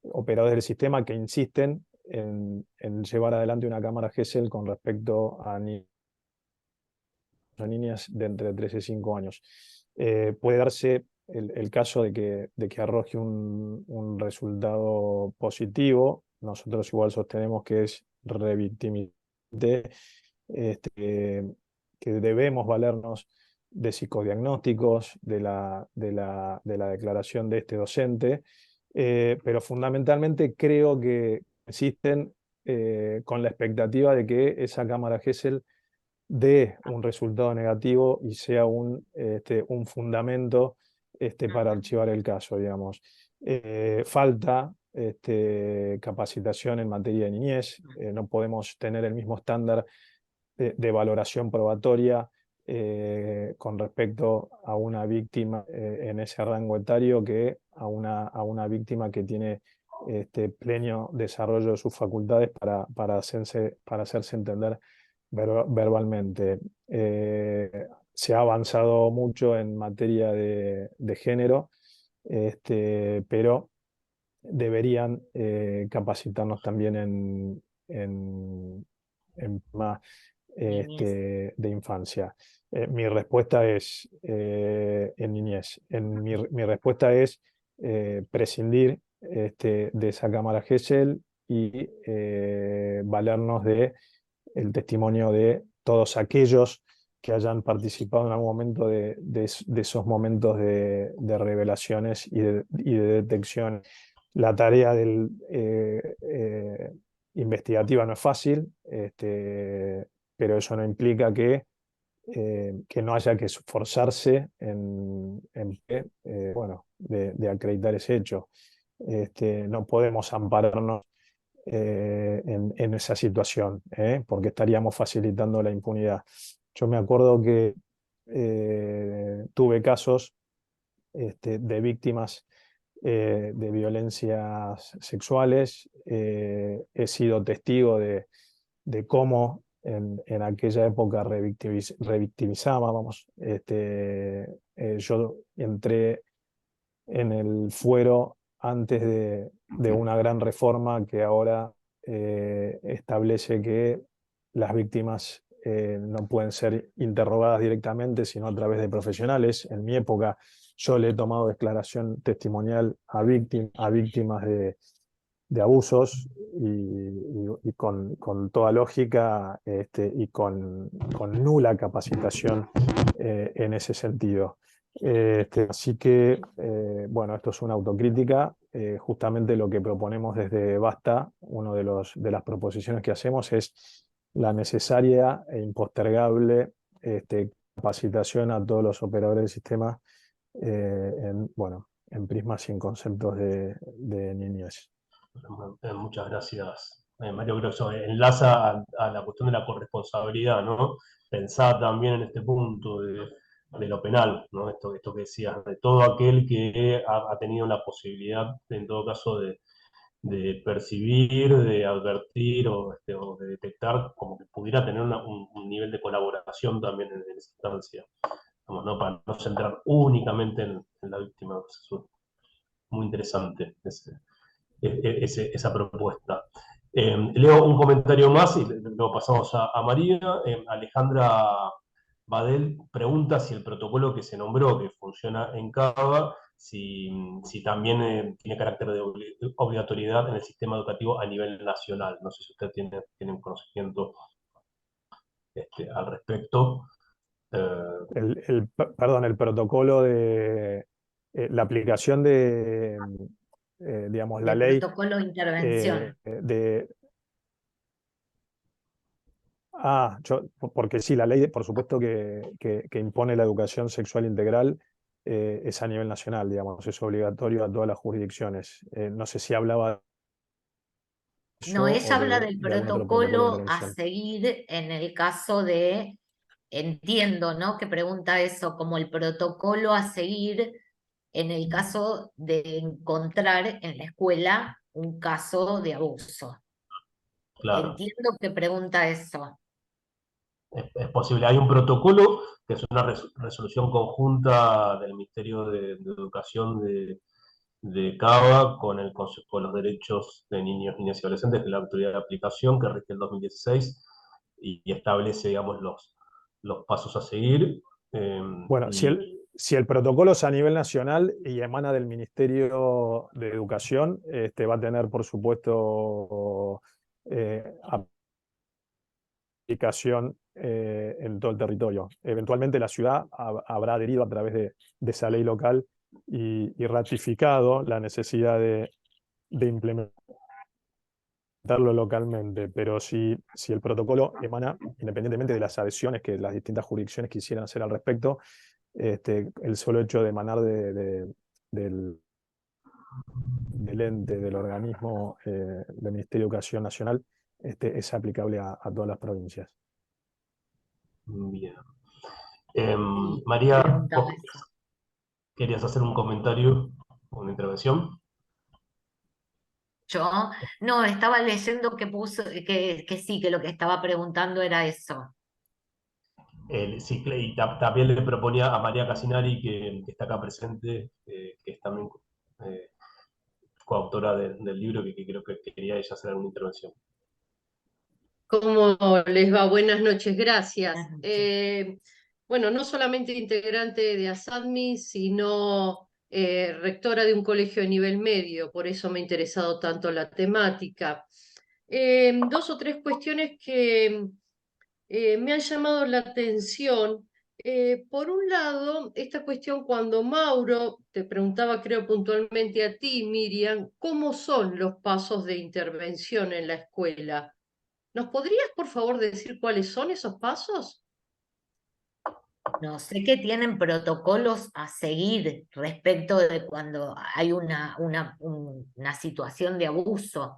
operadores del sistema que insisten en llevar adelante una cámara GESEL con respecto a niñas de entre 3 y 5 años. Puede darse el caso de que arroje un resultado positivo. Nosotros igual sostenemos que es revictimizante, que debemos valernos de psicodiagnósticos, de la declaración de este docente, pero fundamentalmente creo que existen con la expectativa de que esa cámara GESEL dé un resultado negativo y sea un fundamento para archivar el caso, digamos. Falta capacitación en materia de niñez, no podemos tener el mismo estándar de valoración probatoria con respecto a una víctima en ese rango etario que a una víctima que tiene pleno desarrollo de sus facultades para hacerse entender verbalmente. Se ha avanzado mucho en materia de género, pero deberían capacitarnos también en más Niñez. de infancia. Mi respuesta es en niñez. Mi respuesta es prescindir de esa cámara GESEL y valernos de el testimonio de todos aquellos que hayan participado en algún momento de esos momentos de revelaciones y de detección. La tarea investigativa no es fácil, pero eso no implica que no haya que esforzarse bueno, de acreditar ese hecho. No podemos ampararnos en esa situación, porque estaríamos facilitando la impunidad. Yo me acuerdo que tuve casos de víctimas de violencias sexuales. He sido testigo de cómo en aquella época revictimizábamos. Yo entré en el fuero antes de una gran reforma que ahora establece que las víctimas no pueden ser interrogadas directamente, sino a través de profesionales. En mi época yo le he tomado declaración testimonial a víctimas de abusos y con toda lógica y con nula capacitación en ese sentido. Así que, bueno, esto es una autocrítica. Justamente lo que proponemos desde Basta, una de las proposiciones que hacemos es la necesaria e impostergable capacitación a todos los operadores del sistema bueno, en prismas y en conceptos de niñez. Muchas gracias, Mario. Creo que eso enlaza a la cuestión de la corresponsabilidad, ¿no? Pensar también en este punto de lo penal, ¿no? Esto que decías, de todo aquel que ha tenido la posibilidad, en todo caso, de percibir, de advertir o de detectar, como que pudiera tener un nivel de colaboración también en esa instancia, vamos, ¿no? Para no centrar únicamente en la víctima. Eso es muy interesante esa propuesta. Leo un comentario más y luego pasamos a María. Alejandra Badel pregunta si el protocolo que se nombró, que funciona en Cava, si también tiene carácter de obligatoriedad en el sistema educativo a nivel nacional. No sé si usted tiene un conocimiento al respecto. Perdón, el protocolo de la aplicación digamos, la del ley protocolo de intervención. de... Porque sí, la ley, por supuesto, que impone la educación sexual integral es a nivel nacional, digamos, es obligatorio a todas las jurisdicciones. No sé si hablaba de No, eso ella o habla del de algún otro protocolo de protocolo a intervención. seguir en el caso de, entiendo, ¿no? Que pregunta eso, como el protocolo a seguir en el caso de encontrar en la escuela un caso de abuso. Claro. Entiendo que pregunta eso. Es posible. Hay un protocolo que es una resolución conjunta del Ministerio de Educación de Cava con los derechos de niños, niñas y adolescentes, que es la autoridad de aplicación que rige el 2016 y establece, digamos, los pasos a seguir. Bueno, Y si el protocolo es a nivel nacional y emana del Ministerio de Educación, va a tener, por supuesto, aplicación en todo el territorio. Eventualmente la ciudad habrá adherido a través de esa ley local y ratificado la necesidad de implementarlo localmente, pero si el protocolo emana, independientemente de las adhesiones que las distintas jurisdicciones quisieran hacer al respecto, el solo hecho de emanar del ente, del organismo del Ministerio de Educación Nacional, es aplicable a todas las provincias. bien. Sí, María, preguntaba ¿vos eso. querías hacer un comentario, una intervención? Yo no, estaba leyendo que puso, que sí, que lo que estaba preguntando era eso. Sí, y también le proponía a María Casinari, que está acá presente, que es también coautora del libro, que creo que quería ella hacer alguna intervención. ¿Cómo les va? Buenas noches, gracias. Buenas noches. Bueno, no solamente integrante de ASADMI, sino rectora de un colegio de nivel medio, por eso me ha interesado tanto la temática. Dos o tres cuestiones que me han llamado la atención. Por un lado, esta cuestión cuando Mauro te preguntaba, creo puntualmente a ti, Miriam, ¿cómo son los pasos de intervención en la escuela? ¿Nos podrías, por favor, decir cuáles son esos pasos? No, sé que tienen protocolos a seguir respecto de cuando hay una situación de abuso.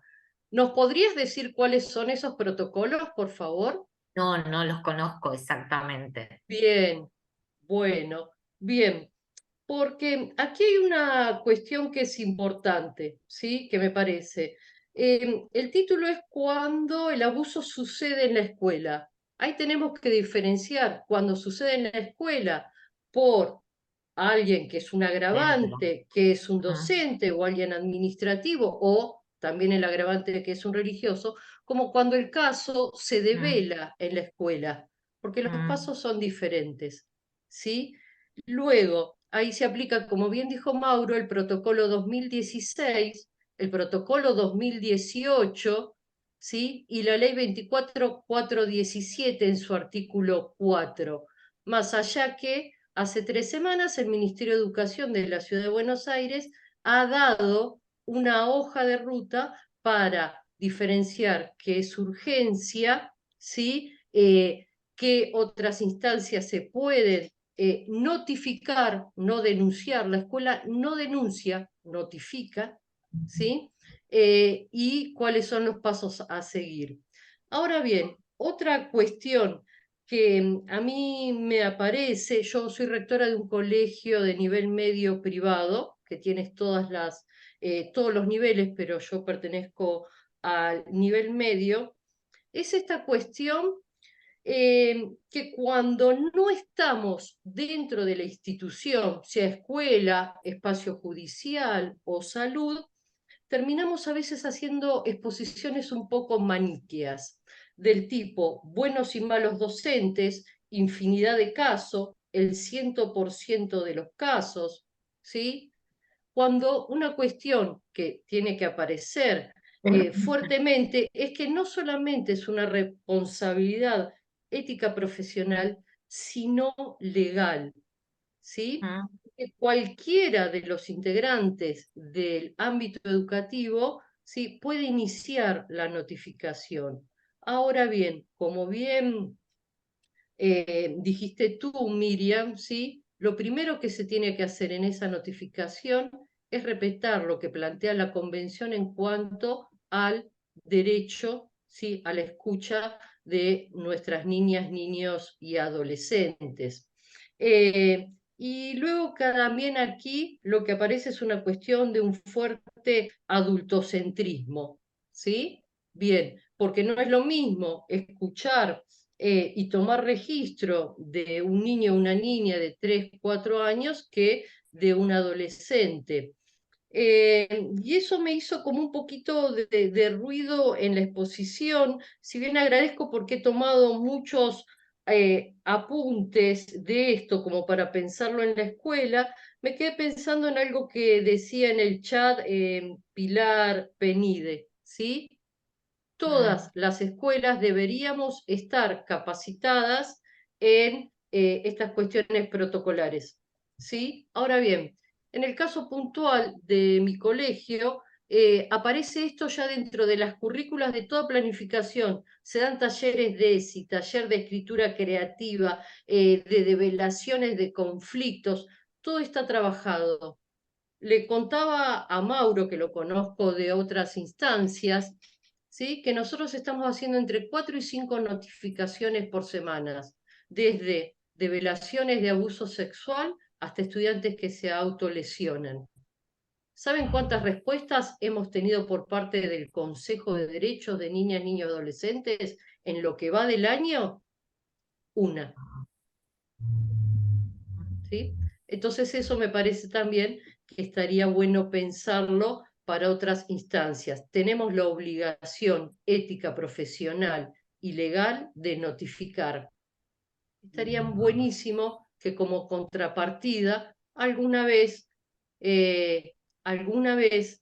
¿Nos podrías decir cuáles son esos protocolos, por favor? No, no los conozco exactamente. Bien, bueno, bien, porque aquí hay una cuestión que es importante, ¿sí? Que me parece. El título es Cuando el abuso sucede en la escuela. Ahí tenemos que diferenciar cuando sucede en la escuela por alguien que es un Dentro. agravante, que es un Ah, docente o alguien administrativo, o también el agravante de que es un religioso, como cuando el caso se mm, devela en la escuela, porque los mm, pasos son diferentes, ¿sí? Luego, ahí se aplica, como bien dijo Mauro, el protocolo 2016, el protocolo 2018, ¿sí? Y la ley 24.417 en su artículo 4, más allá que hace 3 semanas el Ministerio de Educación de la Ciudad de Buenos Aires ha dado una hoja de ruta para diferenciar qué es urgencia, ¿sí? Qué otras instancias se pueden notificar, no denunciar. La escuela no denuncia, notifica, ¿sí? Y cuáles son los pasos a seguir. Ahora bien, otra cuestión que a mí me aparece, yo soy rectora de un colegio de nivel medio privado, que tienes todos los niveles, pero yo pertenezco al nivel medio, es esta cuestión que cuando no estamos dentro de la institución, sea escuela, espacio judicial o salud, terminamos a veces haciendo exposiciones un poco maniqueas, del tipo buenos y malos docentes, infinidad de casos, el 100% de los casos, ¿sí? Cuando una cuestión que tiene que aparecer fuertemente es que no solamente es una responsabilidad ética profesional, sino legal, ¿sí? Que cualquiera de los integrantes del ámbito educativo, ¿sí?, puede iniciar la notificación. Ahora bien, como bien dijiste tú, Miriam, ¿sí? Lo primero que se tiene que hacer en esa notificación es respetar lo que plantea la Convención en cuanto al derecho, ¿sí?, a la escucha de nuestras niñas, niños y adolescentes. Y luego también aquí lo que aparece es una cuestión de un fuerte adultocentrismo, ¿sí? Bien, porque no es lo mismo escuchar y tomar registro de un niño o una niña de 3, 4 años que de un adolescente. Y eso me hizo como un poquito de ruido en la exposición, si bien agradezco porque he tomado muchos apuntes de esto como para pensarlo en la escuela, me quedé pensando en algo que decía en el chat Pilar Penide, ¿sí? Todas las escuelas deberíamos estar capacitadas en estas cuestiones protocolares, ¿sí? Ahora bien, en el caso puntual de mi colegio, aparece esto ya dentro de las currículas de toda planificación. Se dan talleres de ESI, taller de escritura creativa, de develaciones de conflictos, todo está trabajado. Le contaba a Mauro, que lo conozco de otras instancias, ¿sí?, que nosotros estamos haciendo entre 4 y 5 notificaciones por semana, desde develaciones de abuso sexual hasta estudiantes que se autolesionan. ¿Saben cuántas respuestas hemos tenido por parte del Consejo de Derechos de Niñas, Niños y Adolescentes en lo que va del año? Una. ¿Sí? Entonces eso me parece también que estaría bueno pensarlo para otras instancias. Tenemos la obligación ética, profesional y legal de notificar. Estaría buenísimo que como contrapartida eh, alguna vez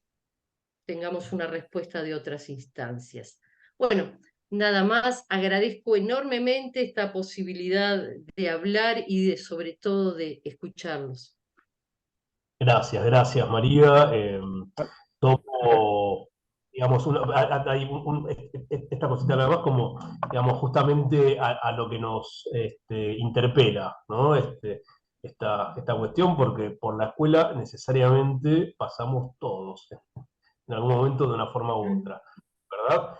tengamos una respuesta de otras instancias. Bueno, nada más, agradezco enormemente esta posibilidad de hablar y sobre todo de escucharlos. Gracias, gracias María. Tomo, digamos, hay esta cosita nada más como, digamos, justamente a lo que nos interpela, ¿no? Esta cuestión, porque por la escuela necesariamente pasamos todos, en algún momento de una forma u otra, ¿verdad?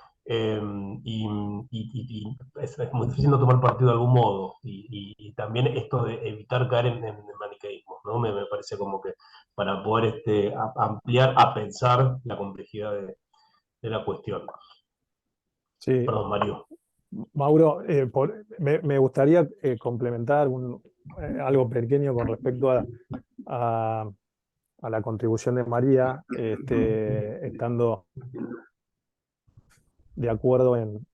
Y es muy difícil no tomar partido de algún modo, y también esto de evitar caer en maniqueísmo, ¿no? Me parece como que para poder ampliar a pensar la complejidad de la cuestión. Sí, Perdón, Mario. Mauro, me gustaría complementar algo pequeño con respecto a la contribución de María, estando de acuerdo en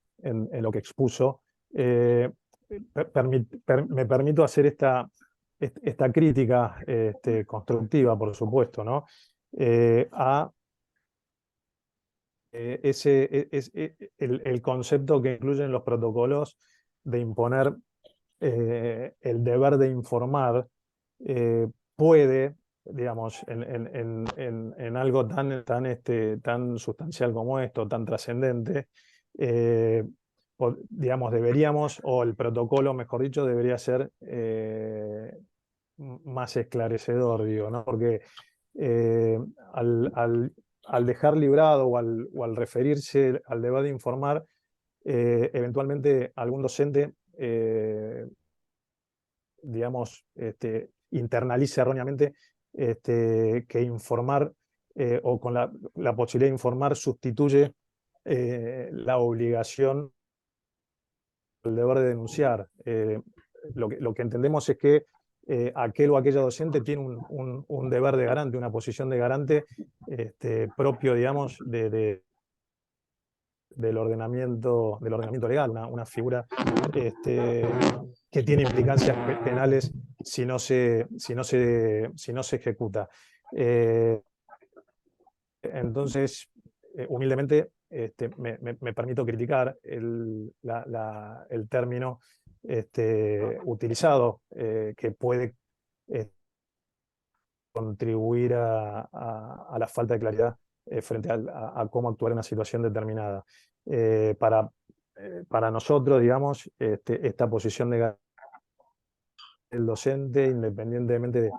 lo que expuso. Me permito hacer esta crítica constructiva, por supuesto, ¿no? A el concepto que incluyen los protocolos de imponer el deber de informar puede, digamos, en algo tan sustancial como esto, tan trascendente, digamos, deberíamos, o el protocolo, mejor dicho, debería ser más esclarecedor, digo, ¿no? Porque eh, al, al- al dejar librado o al referirse al deber de informar, eventualmente algún docente, digamos, internalice erróneamente que informar o con la posibilidad de informar sustituye la obligación, el deber de denunciar. Lo que entendemos es que aquel o aquella docente tiene un deber de garante, una posición de garante propio, digamos, del ordenamiento legal, una figura que tiene implicancias penales si no se ejecuta. Entonces, humildemente, me permito criticar el término utilizado, que puede contribuir a la falta de claridad frente a cómo actuar en una situación determinada. Para nosotros, digamos, esta posición del docente, independientemente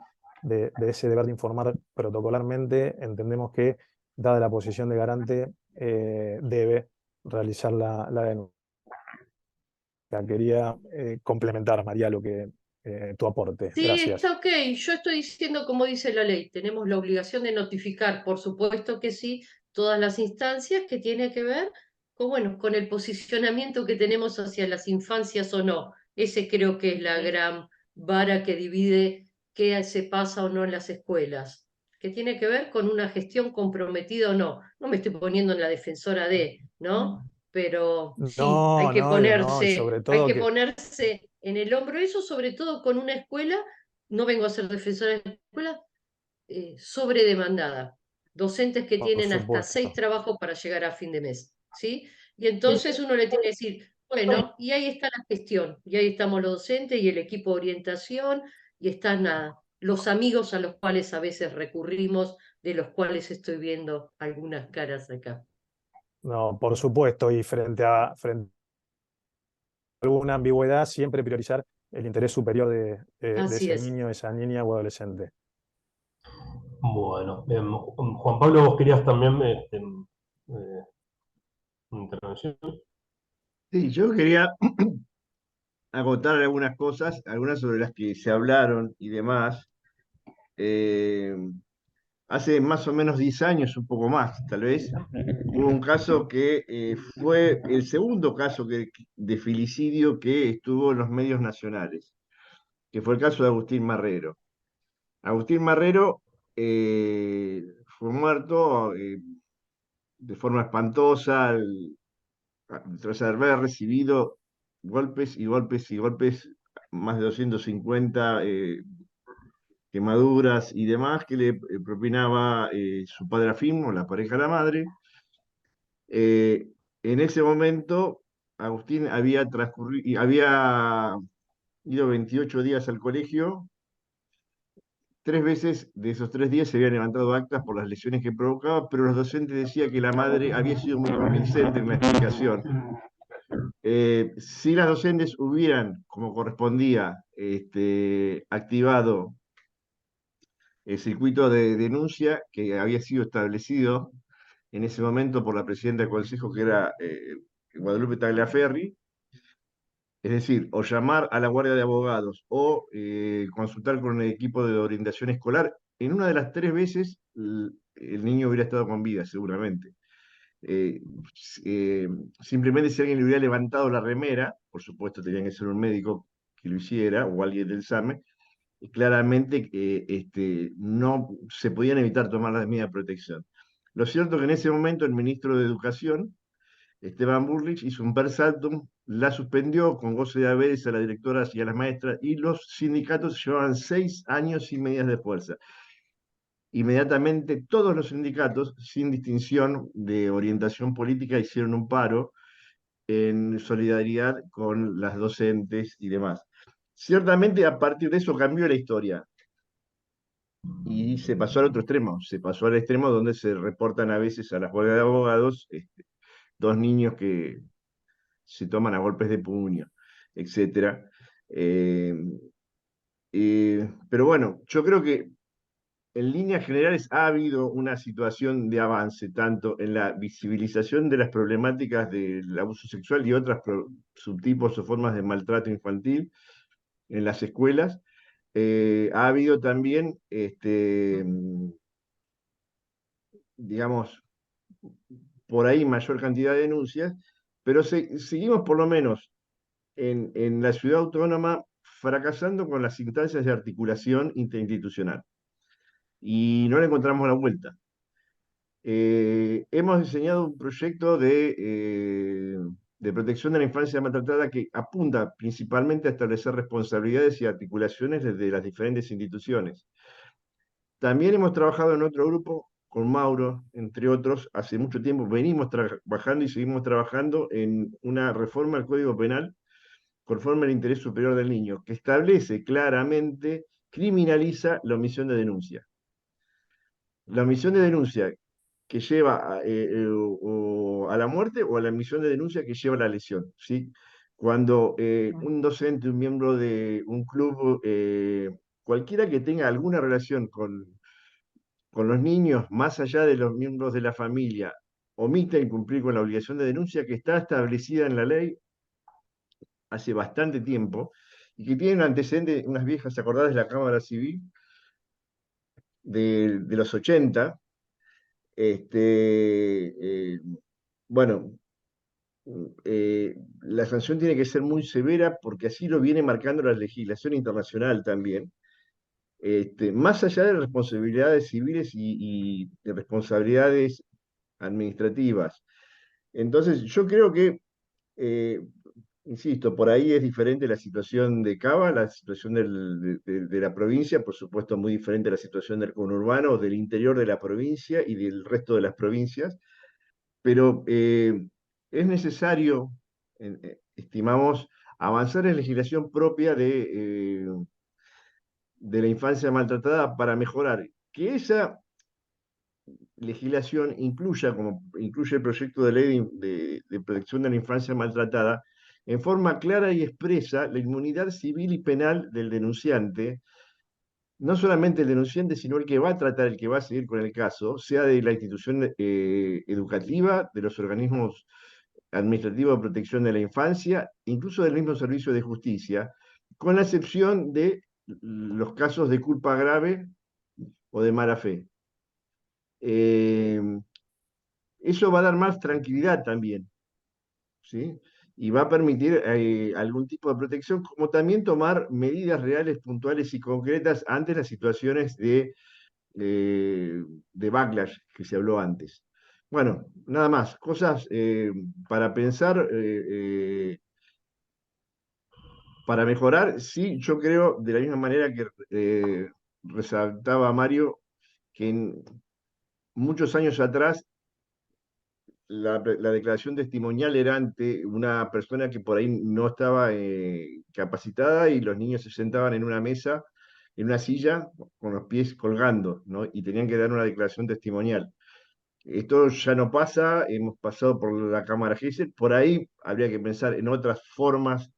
de ese deber de informar protocolarmente, entendemos que, dada la posición de garante, debe realizar la denuncia. Quería complementar, María, tu aporte. Sí, Gracias. está ok. Yo estoy diciendo como dice la ley. Tenemos la obligación de notificar, por supuesto que sí, todas las instancias que tiene que ver con, bueno, con el posicionamiento que tenemos hacia las infancias o no. Ese creo que es la gran vara que divide qué se pasa o no en las escuelas, que tiene que ver con una gestión comprometida o no. No me estoy poniendo en la defensora de, ¿no? Pero sí, No, no, digo, no, y sobre hay todo que que ponerse en el hombro eso, sobre todo con una escuela, no vengo a ser defensora de la escuela, sobredemandada. Docentes que por tienen hasta 6 supuesto. trabajos para llegar a fin de mes, ¿sí? Y entonces uno le tiene que decir, bueno, y ahí está la gestión, y ahí estamos los docentes y el equipo de orientación, y están los amigos a los cuales a veces recurrimos, de los cuales estoy viendo algunas caras acá. No, por supuesto, y frente a alguna ambigüedad, siempre priorizar el interés superior de Así ese es. niño, esa niña o adolescente. Bueno, Juan Pablo, vos querías también intervención. Sí, yo quería agotar algunas cosas, algunas sobre las que se hablaron y demás. Eh, Hace más o menos 10 años, un poco más, tal vez, hubo un caso que fue el segundo caso de filicidio que estuvo en los medios nacionales, que fue el caso de Agustín Marrero. Agustín Marrero fue muerto de forma espantosa tras haber recibido golpes y golpes y golpes, más de 250 quemaduras y demás que le propinaba su padrastro, la pareja de la madre. En ese momento, Agustín había ido 28 días al colegio. 3 veces de esos 3 días se habían levantado actas por las lesiones que provocaba, pero los docentes decían que la madre había sido muy convincente en la explicación. Si las docentes hubieran, como correspondía, activado el circuito de denuncia que había sido establecido en ese momento por la presidenta del Consejo, que era Guadalupe Tagliaferri, es decir, o llamar a la Guardia de Abogados o consultar con el equipo de orientación escolar, en una de las 3 veces el niño hubiera estado con vida, seguramente. Eh, eh, Simplemente si alguien le hubiera levantado la remera, por supuesto tenía que ser un médico que lo hiciera o alguien del SAME, y claramente no se podían evitar tomar las medidas de protección. Lo cierto es que en ese momento el ministro de Educación, Esteban Burrich, hizo un per saltum, la suspendió con goce de haberes a las directoras y a las maestras, y los sindicatos llevaban 6 años sin medidas de fuerza. Inmediatamente todos los sindicatos, sin distinción de orientación política, hicieron un paro en solidaridad con las docentes y demás. Ciertamente a partir de eso cambió la historia. y se pasó al otro extremo, se pasó al extremo donde se reportan a veces a las huelgas de abogados dos niños que se toman a golpes de puño, etcétera. Eh, pero bueno, yo creo que en líneas generales ha habido una situación de avance, tanto en la visibilización de las problemáticas del abuso sexual y otros subtipos o formas de maltrato infantil en las escuelas. Ha habido también, digamos, por ahí mayor cantidad de denuncias, pero seguimos por lo menos en la ciudad autónoma fracasando con las instancias de articulación interinstitucional y no le encontramos la vuelta. Hemos diseñado un proyecto de protección de la infancia maltratada que apunta principalmente a establecer responsabilidades y articulaciones desde las diferentes instituciones. También hemos trabajado en otro grupo con Mauro, entre otros, hace mucho tiempo venimos trabajando y seguimos trabajando en una reforma al Código Penal conforme al interés superior del niño, que establece claramente, criminaliza la omisión de denuncia. La omisión de denuncia que lleva o a la muerte o a la omisión de denuncia que lleva a la lesión, ¿sí? Cuando un docente, un miembro de un club, cualquiera que tenga alguna relación con los niños, más allá de los miembros de la familia, omiten cumplir con la obligación de denuncia que está establecida en la ley hace bastante tiempo y que tiene un antecedente, unas viejas acordadas de la Cámara Civil de los 80. Bueno, la sanción tiene que ser muy severa porque así lo viene marcando la legislación internacional también. Más allá de responsabilidades civiles y de responsabilidades administrativas. Entonces, yo creo que, eh, insisto, por ahí es diferente la situación de Cava, la situación de la provincia, por supuesto muy diferente a la situación del conurbano, del interior de la provincia y del resto de las provincias, pero es necesario, estimamos, avanzar en legislación propia de la infancia maltratada para mejorar que esa legislación incluya, como incluye el proyecto de ley de protección de la infancia maltratada, en forma clara y expresa la inmunidad civil y penal del denunciante, no solamente el denunciante, sino el que va a tratar, el que va a seguir con el caso, sea de la institución educativa, de los organismos administrativos de protección de la infancia, incluso del mismo servicio de justicia, con la excepción de los casos de culpa grave o de mala fe. Eh, Eso va a dar más tranquilidad también, ¿sí? Y va a permitir algún tipo de protección, como también tomar medidas reales, puntuales y concretas ante las situaciones de backlash que se habló antes. Bueno, nada más, cosas para pensar, para mejorar. Sí, yo creo, de la misma manera que resaltaba Mario, que en muchos años atrás la declaración testimonial era ante una persona que por ahí no estaba capacitada y los niños se sentaban en una mesa, en una silla, con los pies colgando, ¿no? Y tenían que dar una declaración testimonial. Esto ya no pasa, hemos pasado por la Cámara GESEL, por ahí habría que pensar en otras formas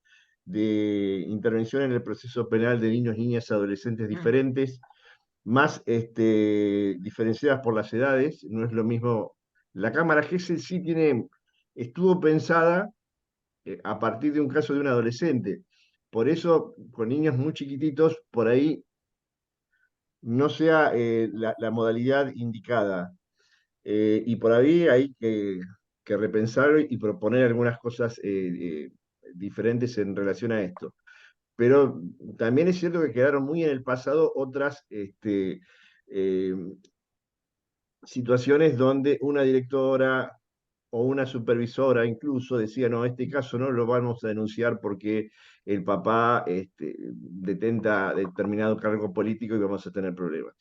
de intervención en el proceso penal de niños, niñas, adolescentes diferentes, más diferenciadas por las edades. No es lo mismo. La Cámara GESEL sí estuvo pensada a partir de un caso de un adolescente. Por eso, con niños muy chiquititos, por ahí no sea la modalidad indicada. Y por ahí hay que repensar y proponer algunas cosas diferentes en relación a esto. Pero también es cierto que quedaron muy en el pasado otras eh, situaciones donde una directora o una supervisora incluso decía, no, este caso no lo vamos a denunciar porque el papá detenta determinado cargo político y vamos a tener problemas.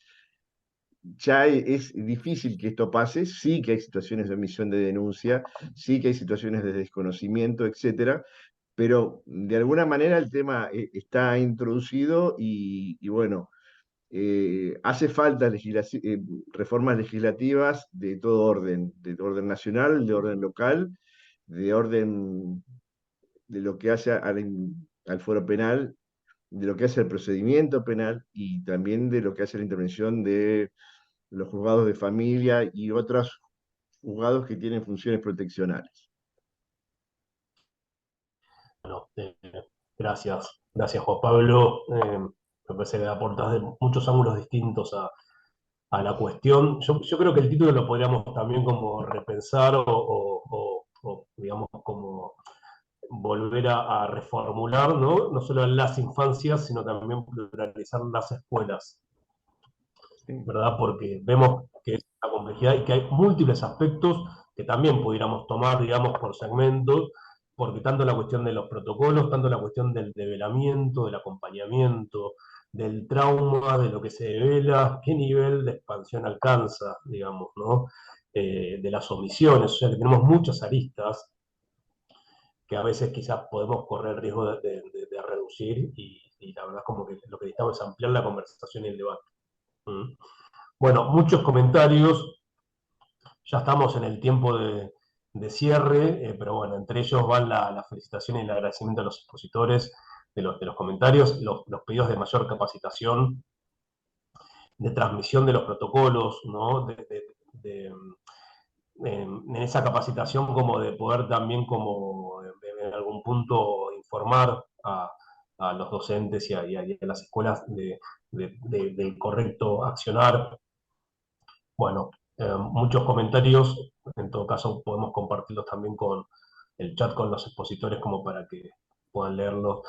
Ya es difícil que esto pase, sí que hay situaciones de omisión de denuncia, sí que hay situaciones de desconocimiento, etcétera, pero de alguna manera el tema está introducido y bueno, hace falta reformas legislativas de todo orden nacional, de orden local, de orden de lo que hace al fuero penal, de lo que hace el procedimiento penal y también de lo que hace la intervención de los juzgados de familia y otros juzgados que tienen funciones proteccionales. Bueno, gracias Juan Pablo. Me parece que aportas de muchos ángulos distintos a la cuestión. Yo creo que el título lo podríamos también como repensar o, digamos, como volver a reformular, ¿no? No solo las infancias, sino también pluralizar las escuelas, ¿verdad? Porque vemos que es una complejidad y que hay múltiples aspectos que también pudiéramos tomar, digamos, por segmentos, porque tanto la cuestión de los protocolos, tanto la cuestión del develamiento, del acompañamiento, del trauma, de lo que se devela, qué nivel de expansión alcanza, digamos, ¿no? De las omisiones, o sea que tenemos muchas aristas que a veces quizás podemos correr el riesgo de reducir y la verdad es como que lo que necesitamos es ampliar la conversación y el debate. ¿Mm? Bueno, muchos comentarios, ya estamos en el tiempo de cierre, pero bueno, entre ellos van la felicitación y el agradecimiento a los expositores de los comentarios, los pedidos de mayor capacitación, de transmisión de los protocolos, ¿no? En esa capacitación como de poder también como en algún punto informar a los docentes y a las escuelas del correcto accionar. Bueno, muchos comentarios, en todo caso podemos compartirlos también con el chat con los expositores como para que puedan leerlos.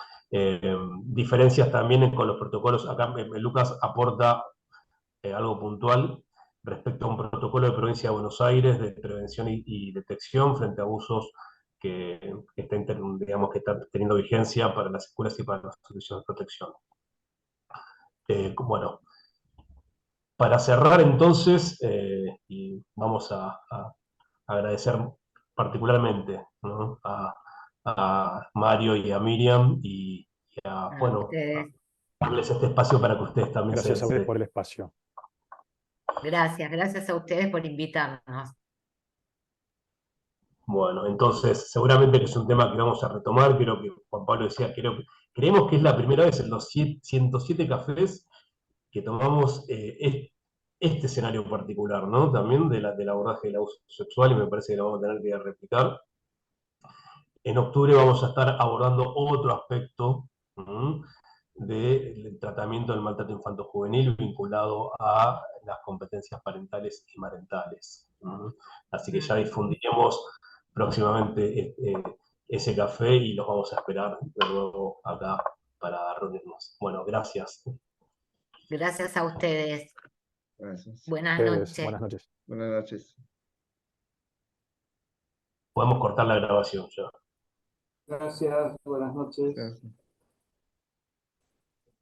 Diferencias también con los protocolos, acá Lucas aporta algo puntual respecto a un protocolo de Provincia de Buenos Aires de prevención y detección frente a abusos que están teniendo vigencia para las escuelas y para los servicios de protección. Bueno, para cerrar entonces, y vamos a agradecer particularmente, ¿no? a Mario y a Miriam y bueno, ustedes. darles este espacio para que ustedes también Gracias a ustedes por el espacio. Gracias a ustedes por invitarnos. Bueno, entonces seguramente que es un tema que vamos a retomar, creo que Juan Pablo decía, creemos que es la primera vez en los 107 cafés que tomamos este escenario particular, ¿no? También del abordaje del abuso sexual y me parece que lo vamos a tener que replicar. En octubre vamos a estar abordando otro aspecto del tratamiento del maltrato infanto-juvenil vinculado a las competencias parentales y marentales. Así que ya difundiremos próximamente ese café y los vamos a esperar de nuevo acá para reunirnos. Bueno, gracias. Gracias a ustedes. Gracias. Buenas noches. Buenas noches. Buenas noches. Podemos cortar la grabación ya. Gracias, buenas noches. Gracias.